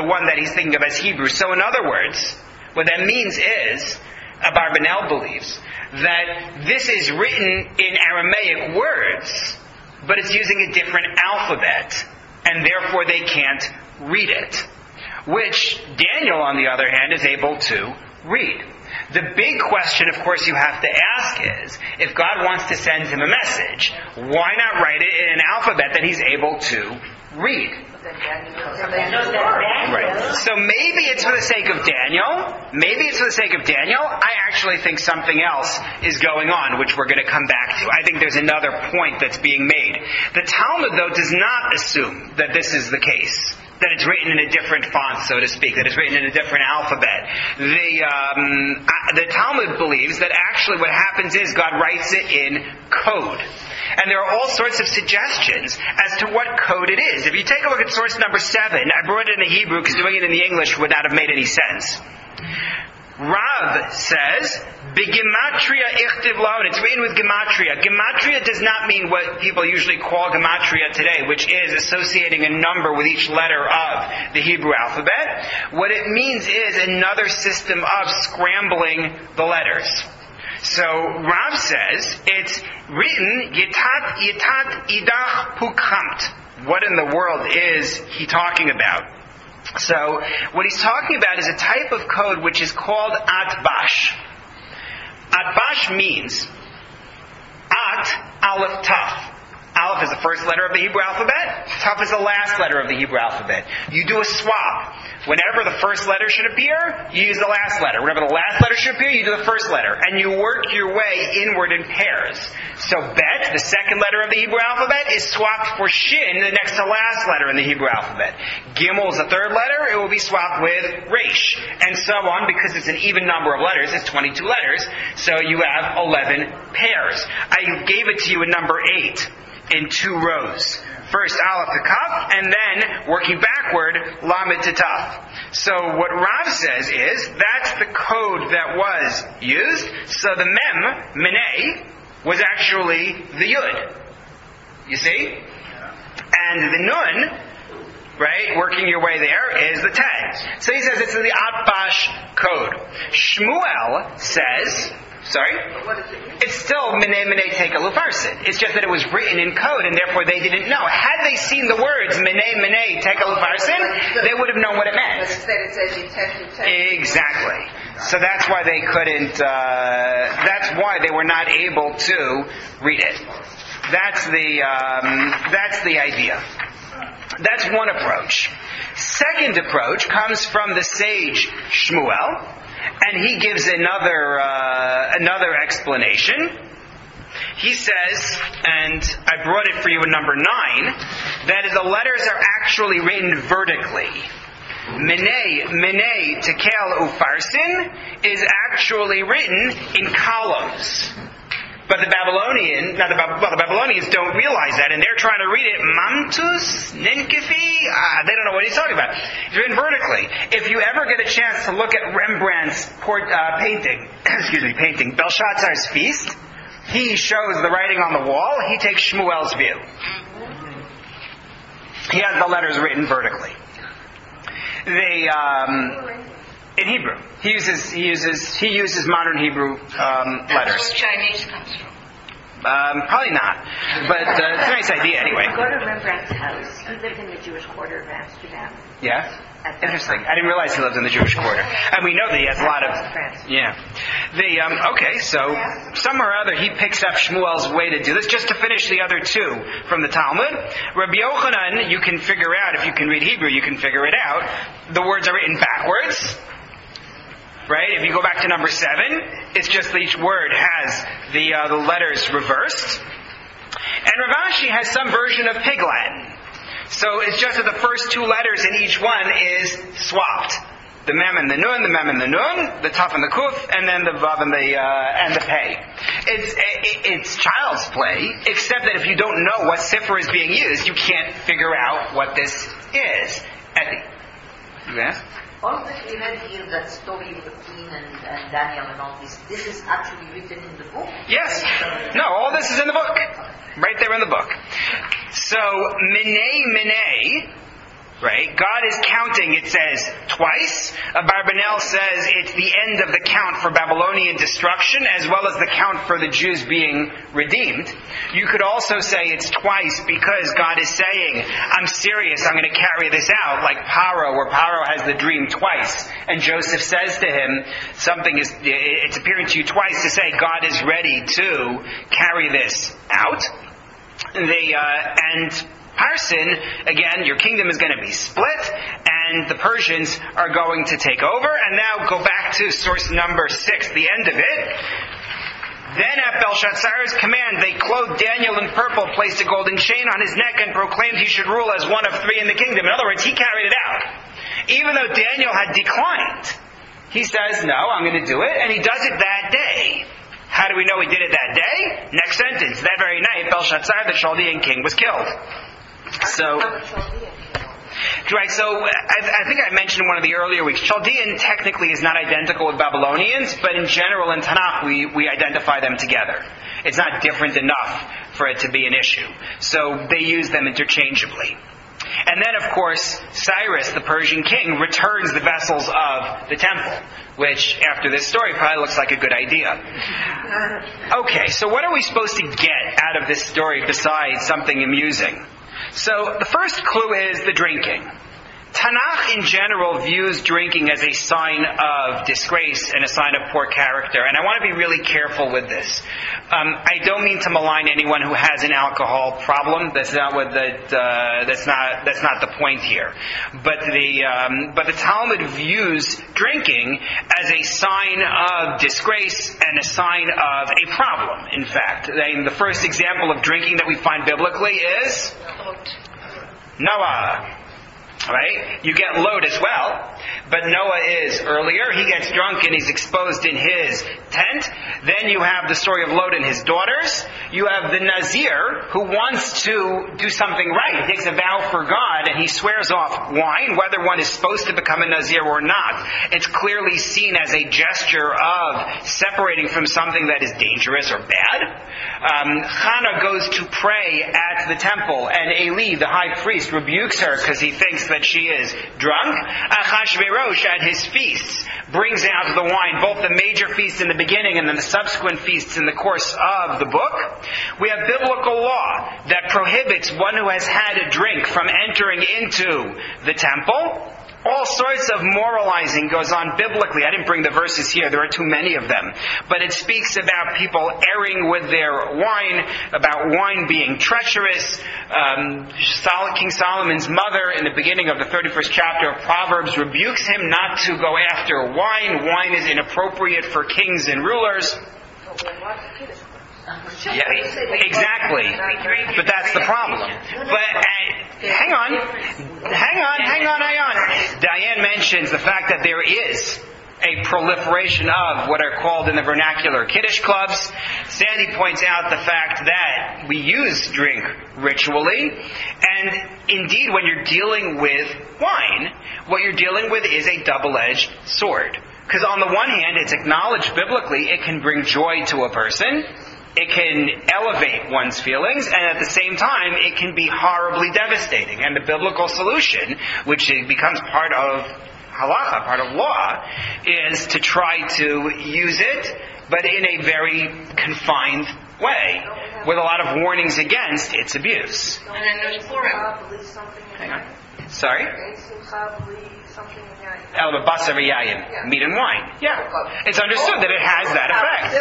Speaker 1: one that he's thinking of as Hebrew. So in other words, what that means is, Abarbanel believes, that this is written in Aramaic words, but it's using a different alphabet, and therefore they can't read it. Which Daniel, on the other hand, is able to read. The big question, of course, you have to ask is, if God wants to send him a message, why not write it in an alphabet that he's able to read? Right. So maybe it's for the sake of Daniel. I actually think something else is going on, which we're going to come back to. I think there's another point that's being made. The Talmud, though, does not assume that this is the case, that it's written in a different font, so to speak, that it's written in a different alphabet. The Talmud believes that actually what happens is God writes it in code. And there are all sorts of suggestions as to what code it is. If you take a look at source number 7, I brought it in the Hebrew because doing it in the English would not have made any sense. Rav says, B'gematria ichtiv lo, and it's written with gematria. Gematria does not mean what people usually call gematria today, which is associating a number with each letter of the Hebrew alphabet. What it means is another system of scrambling the letters. So Rav says, it's written, yitat idach pukhamt. What in the world is he talking about? So, what he's talking about is a type of code which is called atbash. Atbash means at, aleph, taf. Aleph is the first letter of the Hebrew alphabet. Taf is the last letter of the Hebrew alphabet. You do a swap. Whenever the first letter should appear, you use the last letter. Whenever the last letter should appear, you do the first letter. And you work your way inward in pairs. So bet, the second letter of the Hebrew alphabet, is swapped for shin, the next to last letter in the Hebrew alphabet. Gimel is the third letter, it will be swapped with resh. And so on, because it's an even number of letters, it's 22 letters, so you have 11 pairs. I gave it to you in number 8. In 2 rows. First aleph to kaf, and then working backward, lamed to taf. So what Rav says is, that's the code that was used. So the mem, menei, was actually the yud. You see? And the nun, right, working your way there, is the ten. So he says it's the atbash code. Shmuel says, Sorry?
Speaker 2: But what does it mean?
Speaker 1: It's still Menei Menei Tekel Ufarsin. It's just that it was written in code, and therefore they didn't know. Had they seen the words Menei Menei Tekel Ufarsin, they would have known what it
Speaker 2: But
Speaker 1: meant.
Speaker 2: instead it says you test.
Speaker 1: Exactly. So that's why they couldn't. That's why they were not able to read it. That's the idea. That's one approach. Second approach comes from the sage Shmuel, and he gives another explanation. He says, and I brought it for you in number 9, that the letters are actually written vertically. Menei Tekel Ufarsin is actually written in columns. But the Babylonians don't realize that, and they're trying to read it Mamtus, Ninkefi. They don't know what he's talking about. It's written vertically. If you ever get a chance to look at Rembrandt's painting, Belshazzar's Feast, he shows the writing on the wall. He takes Shmuel's view. He has the letters written vertically. In Hebrew, he uses modern Hebrew letters.
Speaker 4: That's where Chinese comes from.
Speaker 1: Probably not, but it's a nice idea anyway.
Speaker 5: Go to Rembrandt's house. He lived in the Jewish quarter of Amsterdam.
Speaker 1: Yeah? Interesting. I didn't realize he lived in the Jewish quarter. And we know that he has a lot of... Yeah. Okay, so somewhere or other he picks up Shmuel's way to do this. Just to finish the other two from the Talmud. Rabbi Yochanan, you can figure out, if you can read Hebrew, you can figure it out. The words are written backwards. Right? If you go back to number 7, it's just that each word has the letters reversed. And Rav Ashi has some version of Pig Latin. So it's just that the first 2 letters in each one is swapped. The mem and the nun, the mem and the nun, the taf and the kuf, and then the vav and the pei. It's child's play, except that if you don't know what cipher is being used, you can't figure out what this is. You ask?
Speaker 5: All that we read here, that story with the queen and Daniel and all this is actually written in the book?
Speaker 1: Yes. No, all this is in the book. Right there in the book. So, Menei, right? God is counting, it says, twice. Abarbanel says it's the end of the count for Babylonian destruction, as well as the count for the Jews being redeemed. You could also say it's twice because God is saying, I'm serious, I'm going to carry this out, like Paro, where Paro has the dream twice. And Joseph says to him, it's appearing to you twice to say God is ready to carry this out. And Parsin, again, your kingdom is going to be split, and the Persians are going to take over. And now go back to source number 6, the end of it. Then at Belshazzar's command, they clothed Daniel in purple, placed a golden chain on his neck, and proclaimed he should rule as one of 3 in the kingdom. In other words, he carried it out. Even though Daniel had declined, he says, no, I'm going to do it, and he does it that day. How do we know he did it that day? Next sentence. That very night, Belshazzar, the Chaldean king, was killed. So, right, so I think I mentioned in one of the earlier weeks, Chaldean technically is not identical with Babylonians, but in general in Tanakh we identify them together. It's not different enough for it to be an issue. So they use them interchangeably. And then, of course, Cyrus, the Persian king, returns the vessels of the temple, which, after this story, probably looks like a good idea. Okay, so what are we supposed to get out of this story besides something amusing? So the first clue is the drinking. Tanakh in general views drinking as a sign of disgrace and a sign of poor character, and I want to be really careful with this. I don't mean to malign anyone who has an alcohol problem. That's not the point here. But the Talmud views drinking as a sign of disgrace and a sign of a problem. In fact, the first example of drinking that we find biblically is Noah. Right? You get Lot as well, but Noah is earlier. He gets drunk and he's exposed in his tent. Then you have the story of Lot and his daughters. You have the Nazir who wants to do something right. He takes a vow for God and he swears off wine, whether one is supposed to become a Nazir or not. It's clearly seen as a gesture of separating from something that is dangerous or bad. Hannah goes to pray at the temple, and Eli, the high priest, rebukes her because he thinks that she is drunk. Achashverosh at his feasts brings out the wine, both the major feasts in the beginning and then the subsequent feasts in the course of the book. We have biblical law that prohibits one who has had a drink from entering into the temple. All sorts of moralizing goes on biblically. I didn't bring the verses here. There are too many of them. But it speaks about people erring with their wine, about wine being treacherous. King Solomon's mother, in the beginning of the 31st chapter of Proverbs, rebukes him not to go after wine. Wine is inappropriate for kings and rulers. Yeah, exactly. But that's the problem. But hang on. Diane mentions the fact that there is a proliferation of what are called in the vernacular Kiddush clubs. Sandy points out the fact that we use drink ritually, and indeed when you're dealing with wine, what you're dealing with is a double-edged sword. Because on the one hand, it's acknowledged biblically it can bring joy to a person, it can elevate one's feelings, and at the same time, it can be horribly devastating. And the biblical solution, which becomes part of halacha, part of law, is to try to use it, but in a very confined way, with a lot of warnings against its abuse.
Speaker 4: And then there's Purim.
Speaker 1: Hang on. Sorry? Meat and wine. Yeah. It's understood that it has that effect.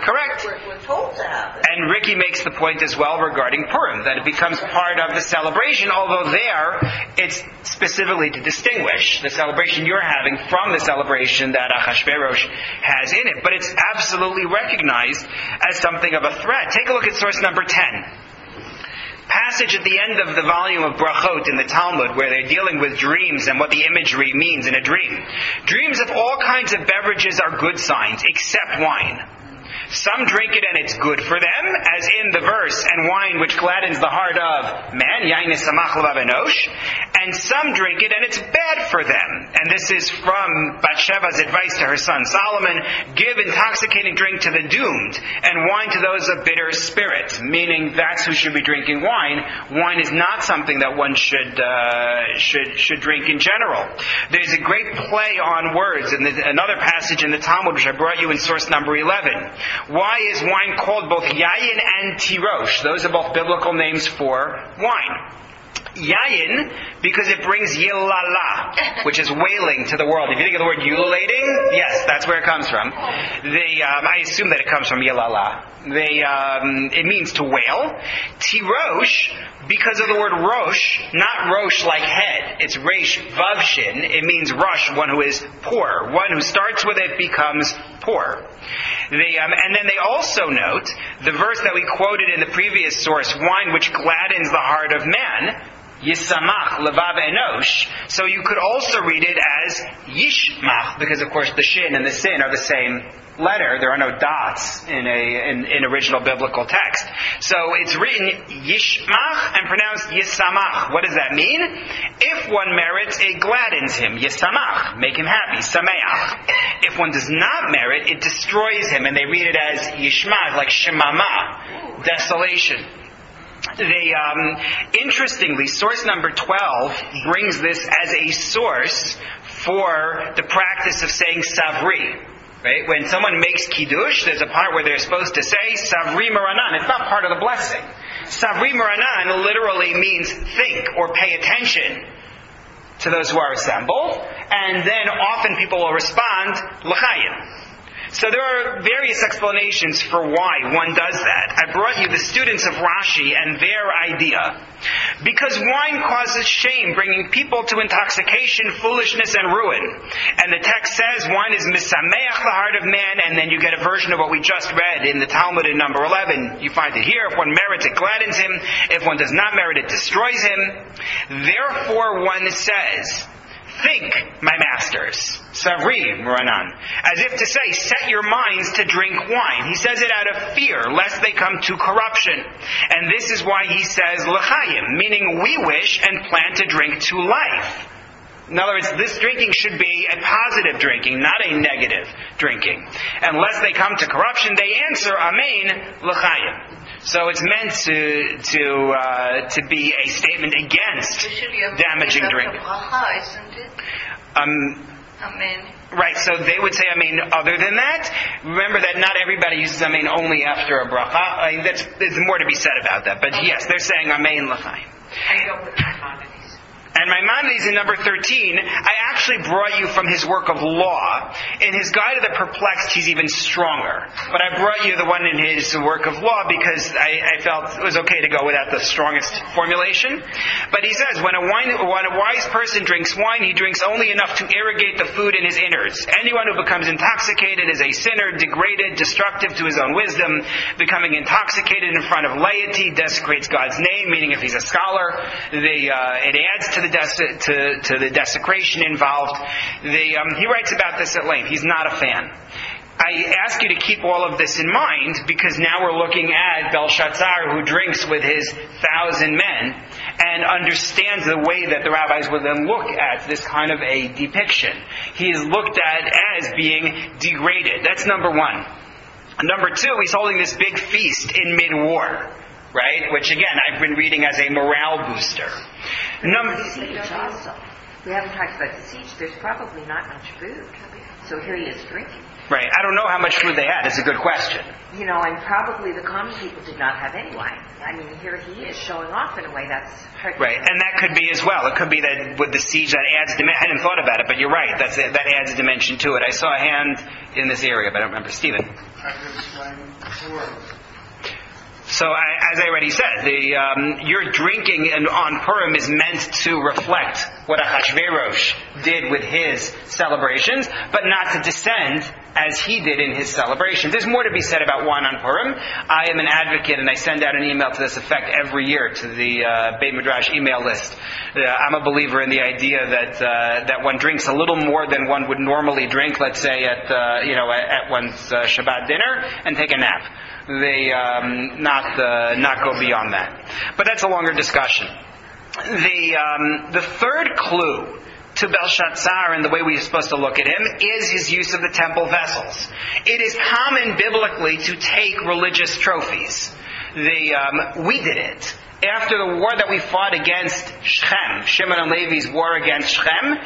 Speaker 1: Correct.
Speaker 2: We're told to have it.
Speaker 1: And Ricky makes the point as well regarding Purim, that it becomes part of the celebration, although there it's specifically to distinguish the celebration you're having from the celebration that Achashverosh has in it. But it's absolutely recognized as something of a threat. Take a look at source number 10. Passage at the end of the volume of Brachot in the Talmud where they're dealing with dreams and what the imagery means in a dream. Dreams of all kinds of beverages are good signs, except wine. Some drink it and it's good for them, as in the verse, and wine which gladdens the heart of man, yain esamach levav enosh, and some drink it and it's bad for them. And this is from Bathsheba's advice to her son Solomon, give intoxicating drink to the doomed, and wine to those of bitter spirit, meaning that's who should be drinking wine. Wine is not something that one should drink in general. There's a great play on words in another passage in the Talmud, which I brought you in source number 11. Why is wine called both yayin and tirosh? Those are both biblical names for wine. Yayin, because it brings yilala, which is wailing to the world. If you think of the word ululating, yes, that's where it comes from. I assume that it comes from yilala. It means to wail. Tirosh, because of the word rosh, not rosh like head. It's resh vav shin. It means rush, one who is poor. One who starts with it becomes poor. And then they also note the verse that we quoted in the previous source, wine which gladdens the heart of man, Yisamach levav enosh. So you could also read it as Yishmach, because of course the shin and the sin are the same letter. There are no dots in original biblical text. So it's written Yishmach and pronounced Yisamach. What does that mean? If one merits, it gladdens him. Yisamach, make him happy. Sameach. If one does not merit, it destroys him. And they read it as Yishmach, like Shemama, desolation. Interestingly, source number 12 brings this as a source for the practice of saying savri. Right? When someone makes kiddush, there's a part where they're supposed to say savri maranan. It's not part of the blessing. Savri maranan literally means think or pay attention to those who are assembled, and then often people will respond l'chaim. So there are various explanations for why one does that. I brought you the students of Rashi and their idea. Because wine causes shame, bringing people to intoxication, foolishness, and ruin. And the text says wine is misameach the heart of man, and then you get a version of what we just read in the Talmud in number 11. You find it here. If one merits, it gladdens him. If one does not merit, it destroys him. Therefore one says, think, my masters, savri muranan, as if to say, set your minds to drink wine. He says it out of fear, lest they come to corruption. And this is why he says l'chaim, meaning we wish and plan to drink to life. In other words, this drinking should be a positive drinking, not a negative drinking. Unless they come to corruption, they answer, amen, l'chaim. So it's meant to be a statement against damaging drinking.
Speaker 4: Amen.
Speaker 1: Right, so they would say amen other than that. Remember that not everybody uses amen only after a bracha. There's more to be said about that. But yes, they're saying amen l'chaim.
Speaker 4: I go with Maimonides.
Speaker 1: And Maimonides in number 13, I actually brought you from his work of law. In his Guide to the Perplexed, he's even stronger. But I brought you the one in his work of law because I felt it was okay to go without the strongest formulation. But he says, when a wise person drinks wine, he drinks only enough to irrigate the food in his innards. Anyone who becomes intoxicated is a sinner, degraded, destructive to his own wisdom. Becoming intoxicated in front of laity desecrates God's name, meaning if he's a scholar, it adds to the desecration involved. He writes about this at length. He's not a fan. I ask you to keep all of this in mind because now we're looking at Belshazzar, who drinks with his 1,000 men and understands the way that the rabbis would then look at this kind of a depiction. He is looked at as being degraded. That's number one. Number two, he's holding this big feast in mid-war. Right? Which again, I've been reading as a morale booster.
Speaker 5: Siege also. We haven't talked about the siege. There's probably not much food. So here he is drinking.
Speaker 1: Right. I don't know how much food they had. It's a good question.
Speaker 5: And probably the common people did not have any wine. I mean, here he is showing off in a way that's hard.
Speaker 1: Right. And that could be as well. It could be that with the siege that adds dimension. I hadn't thought about it, but you're right. That adds a dimension to it. I saw a hand in this area, but I don't remember. Stephen.
Speaker 3: I've been explaining before.
Speaker 1: So, as I already said, your drinking on Purim is meant to reflect what Achashverosh did with his celebrations, but not to descend as he did in his celebrations. There's more to be said about wine on Purim. I am an advocate, and I send out an email to this effect every year to the Beit Midrash email list. I'm a believer in the idea that one drinks a little more than one would normally drink, let's say at one's Shabbat dinner, and take a nap. They not go beyond that. But that's a longer discussion. The third clue to Belshazzar and the way we're supposed to look at him is his use of the temple vessels. It is common biblically to take religious trophies. We did it. After the war that we fought against Shechem, Shimon and Levi's war against Shechem,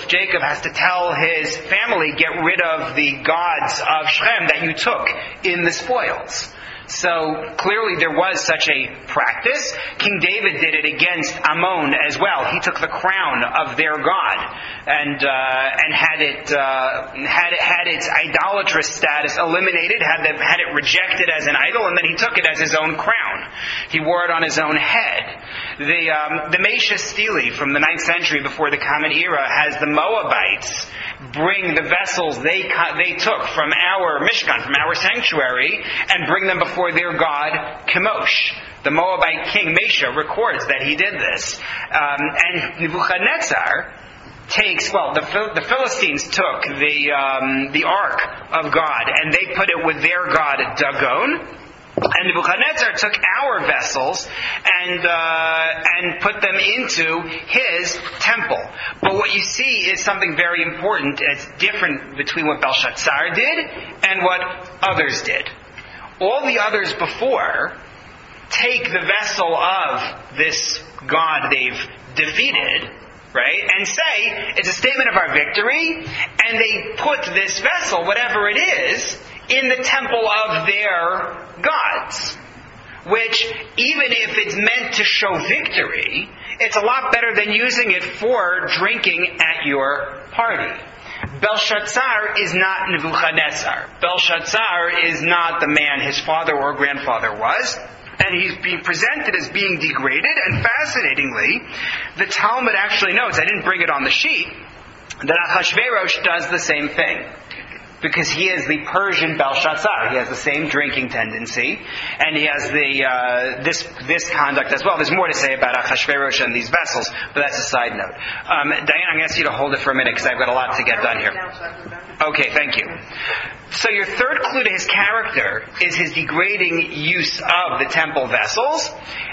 Speaker 1: Jacob has to tell his family, get rid of the gods of Shechem that you took in the spoils. So clearly there was such a practice. King David did it against Ammon as well. He took the crown of their god and had its idolatrous status eliminated, had it rejected as an idol, and then he took it as his own crown. He wore it on his own head. The Mesha Stele from the 9th century before the Common Era has the Moabites bring the vessels they took from our Mishkan, from our sanctuary, and bring them before their god Chemosh. The Moabite king Mesha records that he did this. And Nebuchadnezzar takes, the Philistines took the Ark of God and they put it with their god Dagon. And Nebuchadnezzar took our vessels and put them into his temple. But what you see is something very important. It's different between what Belshazzar did and what others did. All the others before take the vessel of this god they've defeated, right, and say, it's a statement of our victory, and they put this vessel, whatever it is, in the temple of their gods. Which, even if it's meant to show victory, it's a lot better than using it for drinking at your party. Belshazzar is not Nebuchadnezzar. Belshazzar is not the man his father or grandfather was. And he's being presented as being degraded. And fascinatingly, the Talmud actually notes, I didn't bring it on the sheet, that Achashverosh does the same thing. Because he is the Persian Belshazzar. He has the same drinking tendency. And he has this conduct as well. There's more to say about Achashverosh and these vessels, but that's a side note. Diane, I'm going to ask you to hold it for a minute because I've got a lot to get done here. Okay, thank you. So your third clue to his character is his degrading use of the temple vessels.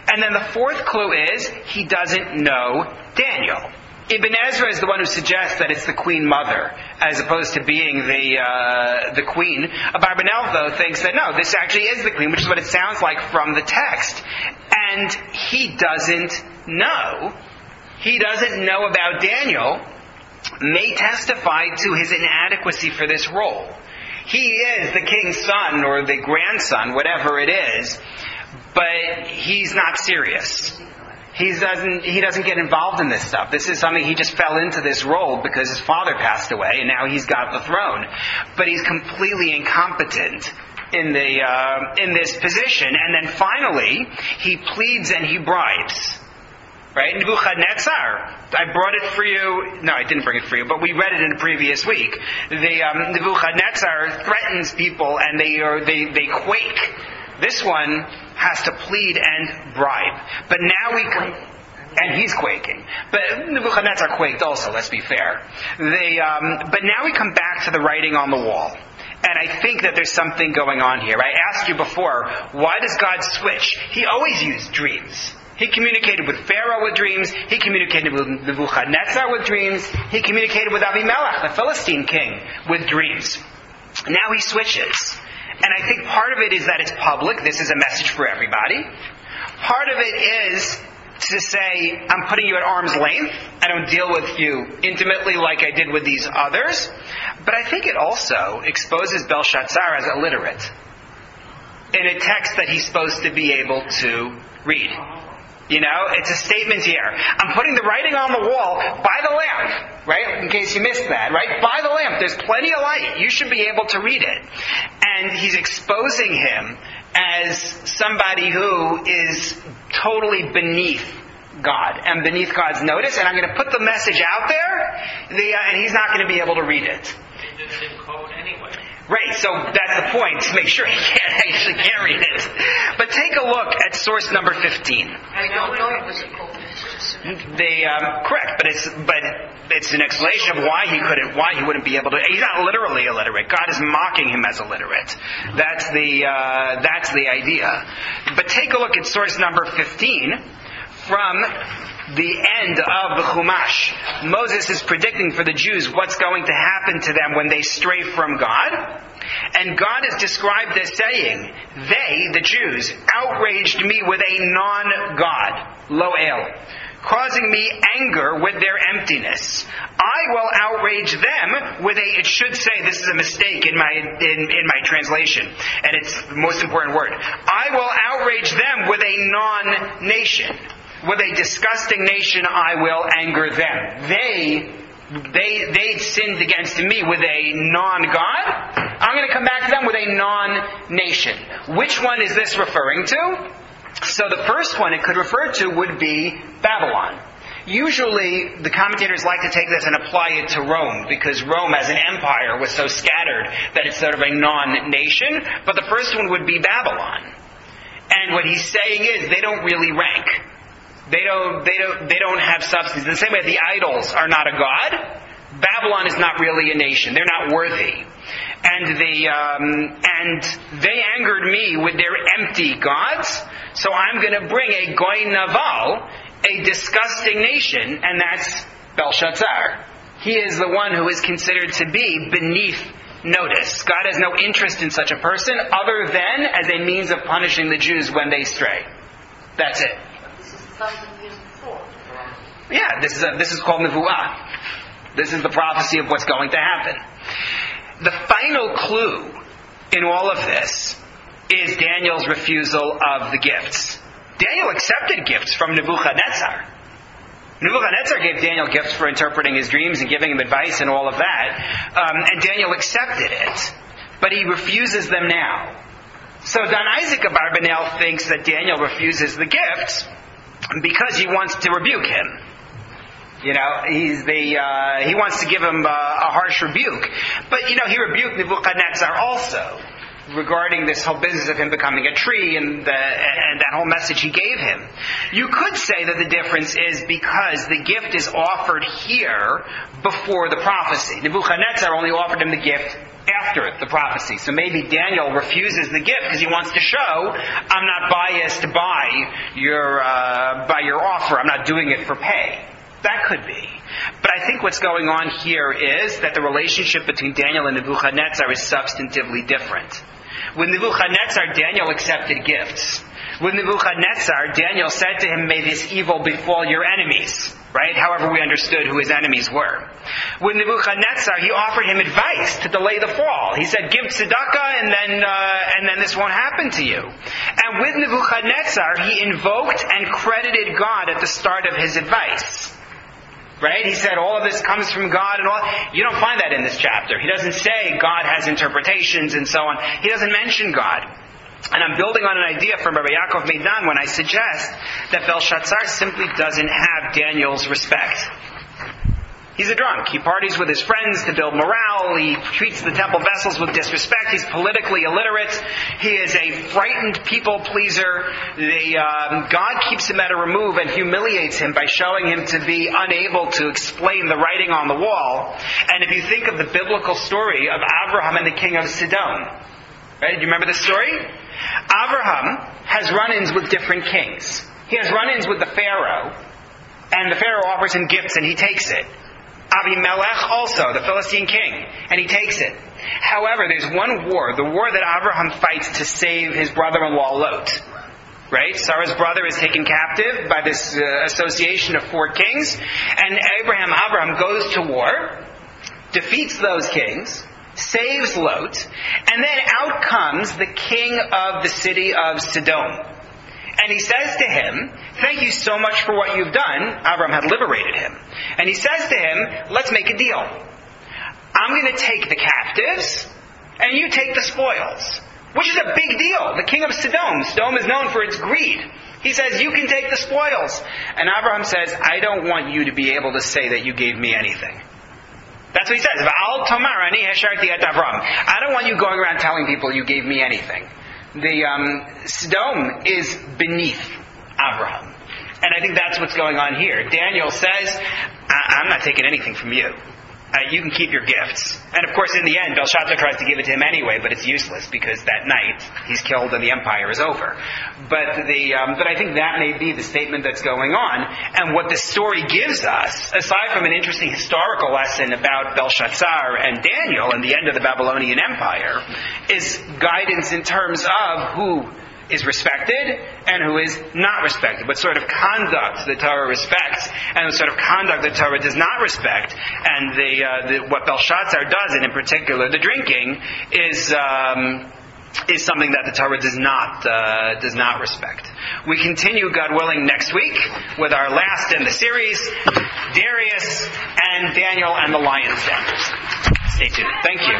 Speaker 1: And then the fourth clue is he doesn't know Daniel. Ibn Ezra is the one who suggests that it's the queen mother, as opposed to being the queen. Abarbanel, though, thinks that no, this actually is the queen, which is what it sounds like from the text. And he doesn't know. He doesn't know about Daniel may testify to his inadequacy for this role. He is the king's son or the grandson, whatever it is, but he's not serious. He doesn't get involved in this stuff. This is something he just fell into this role because his father passed away and now he's got the throne. But he's completely incompetent in this position. And then finally, he pleads and he bribes. Right? Nebuchadnezzar, I brought it for you. No, I didn't bring it for you, but we read it in the previous week. Nebuchadnezzar threatens people and they quake. This one has to plead and bribe. But now and he's quaking. But Nebuchadnezzar quaked also, let's be fair. But now we come back to the writing on the wall. And I think that there's something going on here. I asked you before, why does God switch? He always used dreams. He communicated with Pharaoh with dreams. He communicated with Nebuchadnezzar with dreams. He communicated with Abimelech, the Philistine king, with dreams. Now he switches. And I think part of it is that it's public. This is a message for everybody. Part of it is to say, I'm putting you at arm's length. I don't deal with you intimately like I did with these others. But I think it also exposes Belshazzar as illiterate in a text that he's supposed to be able to read. You know, it's a statement here. I'm putting the writing on the wall by the lamp, right? In case you missed that, right? By the lamp. There's plenty of light. You should be able to read it. And he's exposing him as somebody who is totally beneath God and beneath God's notice. And I'm going to put the message out there, and he's not going to be able to read it.
Speaker 6: They did it in code anyway.
Speaker 1: Right, so that's the point, to make sure he can't read it. But take a look at source number 15.
Speaker 4: I don't know it was a code message.
Speaker 1: Correct, but it's an explanation of why he wouldn't be able to. He's not literally illiterate. God is mocking him as illiterate. That's the idea. But take a look at source number 15 from the end of the Chumash. Moses is predicting for the Jews what's going to happen to them when they stray from God. And God is described as saying, they, the Jews, outraged me with a non-God, lo el, causing me anger with their emptiness. I will outrage them with a, it should say, this is a mistake in my translation, and it's the most important word. I will outrage them with a non-nation. With a disgusting nation, I will anger them. They sinned against me with a non-God. I'm going to come back to them with a non-nation. Which one is this referring to? So the first one it could refer to would be Babylon. Usually, the commentators like to take this and apply it to Rome, because Rome as an empire was so scattered that it's sort of a non-nation. But the first one would be Babylon. And what he's saying is, they don't really rank. They don't have substance. In the same way the idols are not a god, Babylon is not really a nation. They're not worthy. And they angered me with their empty gods, so I'm going to bring a goy naval, a disgusting nation, and that's Belshazzar. He is the one who is considered to be beneath notice. God has no interest in such a person other than as a means of punishing the Jews when they stray. That's it.
Speaker 2: 1,000 years before.
Speaker 1: Yeah, this is called Nevuah. This is the prophecy of what's going to happen. The final clue in all of this is Daniel's refusal of the gifts. Daniel accepted gifts from Nebuchadnezzar. Nebuchadnezzar gave Daniel gifts for interpreting his dreams and giving him advice and all of that. And Daniel accepted it. But he refuses them now. So Don Isaac Abarbanel thinks that Daniel refuses the gifts because he wants to rebuke him. You know, he wants to give him a harsh rebuke. But, you know, he rebuked Nebuchadnezzar also regarding this whole business of him becoming a tree and that whole message he gave him. You could say that the difference is because the gift is offered here before the prophecy. Nebuchadnezzar only offered him the gift after the prophecy. So maybe Daniel refuses the gift because he wants to show, I'm not biased by your offer. I'm not doing it for pay. That could be. But I think what's going on here is that the relationship between Daniel and Nebuchadnezzar is substantively different. With Nebuchadnezzar, Daniel accepted gifts. With Nebuchadnezzar, Daniel said to him, may this evil befall your enemies. Right? However we understood who his enemies were. With Nebuchadnezzar, he offered him advice to delay the fall. He said, give tzedakah and then this won't happen to you. And with Nebuchadnezzar, he invoked and credited God at the start of his advice. Right? He said all of this comes from God and all. You don't find that in this chapter. He doesn't say God has interpretations and so on. He doesn't mention God. And I'm building on an idea from Rabbi Yaakov Meidan when I suggest that Belshazzar simply doesn't have Daniel's respect. He's a drunk. He parties with his friends to build morale. He treats the temple vessels with disrespect. He's politically illiterate. He is a frightened people pleaser. God keeps him at a remove and humiliates him by showing him to be unable to explain the writing on the wall. And if you think of the biblical story of Abraham and the king of Sodom, right? Do you remember this story? Abraham has run-ins with different kings. He has run-ins with the Pharaoh, and the Pharaoh offers him gifts and he takes it. Abimelech also, the Philistine king, and he takes it. However, there's one war, the war that Abraham fights to save his brother-in-law Lot. Right? Sarah's brother is taken captive by this association of 4 kings, and Abraham goes to war, defeats those kings, saves Lot, and then out comes the king of the city of Sodom. And he says to him, thank you so much for what you've done. Abraham had liberated him. And he says to him, let's make a deal. I'm going to take the captives, and you take the spoils. Which is a big deal. The king of Sodom. Sodom is known for its greed. He says, you can take the spoils. And Abraham says, I don't want you to be able to say that you gave me anything. That's what he says. Al Tomar ani hesharti et Avram. I don't want you going around telling people you gave me anything. The Sodom is beneath Abraham. And I think that's what's going on here. Daniel says, I'm not taking anything from you. You can keep your gifts. And of course, in the end, Belshazzar tries to give it to him anyway, but it's useless because that night he's killed and the empire is over. But I think that may be the statement that's going on. And what this story gives us, aside from an interesting historical lesson about Belshazzar and Daniel and the end of the Babylonian Empire, is guidance in terms of who is respected and who is not respected. What sort of conduct the Torah respects and what sort of conduct the Torah does not respect. And what Belshazzar does, and in particular the drinking, is something that the Torah does not respect. We continue, God willing, next week with our last in the series, Darius and Daniel and the Lion's Den. Stay tuned. Thank you.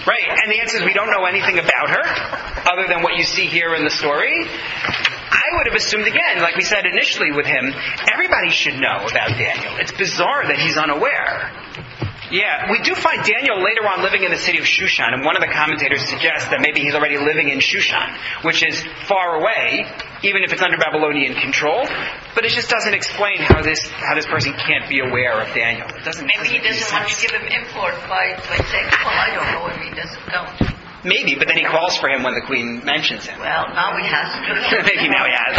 Speaker 1: Right, and the answer is we don't know anything about her, other than what you see here in the story. I would have assumed, again, like we said initially with him, everybody should know about Daniel. It's bizarre that he's unaware. Yeah, we do find Daniel later on living in the city of Shushan, and one of the commentators suggests that maybe he's already living in Shushan, which is far away, even if it's under Babylonian control. But it just doesn't explain how this person can't be aware of Daniel. It doesn't.
Speaker 7: Maybe he doesn't want to give him import by saying, well, I don't know if he don't.
Speaker 1: Maybe, but then he calls for him when the queen mentions him.
Speaker 7: Well, now he has to.
Speaker 1: Maybe now he has.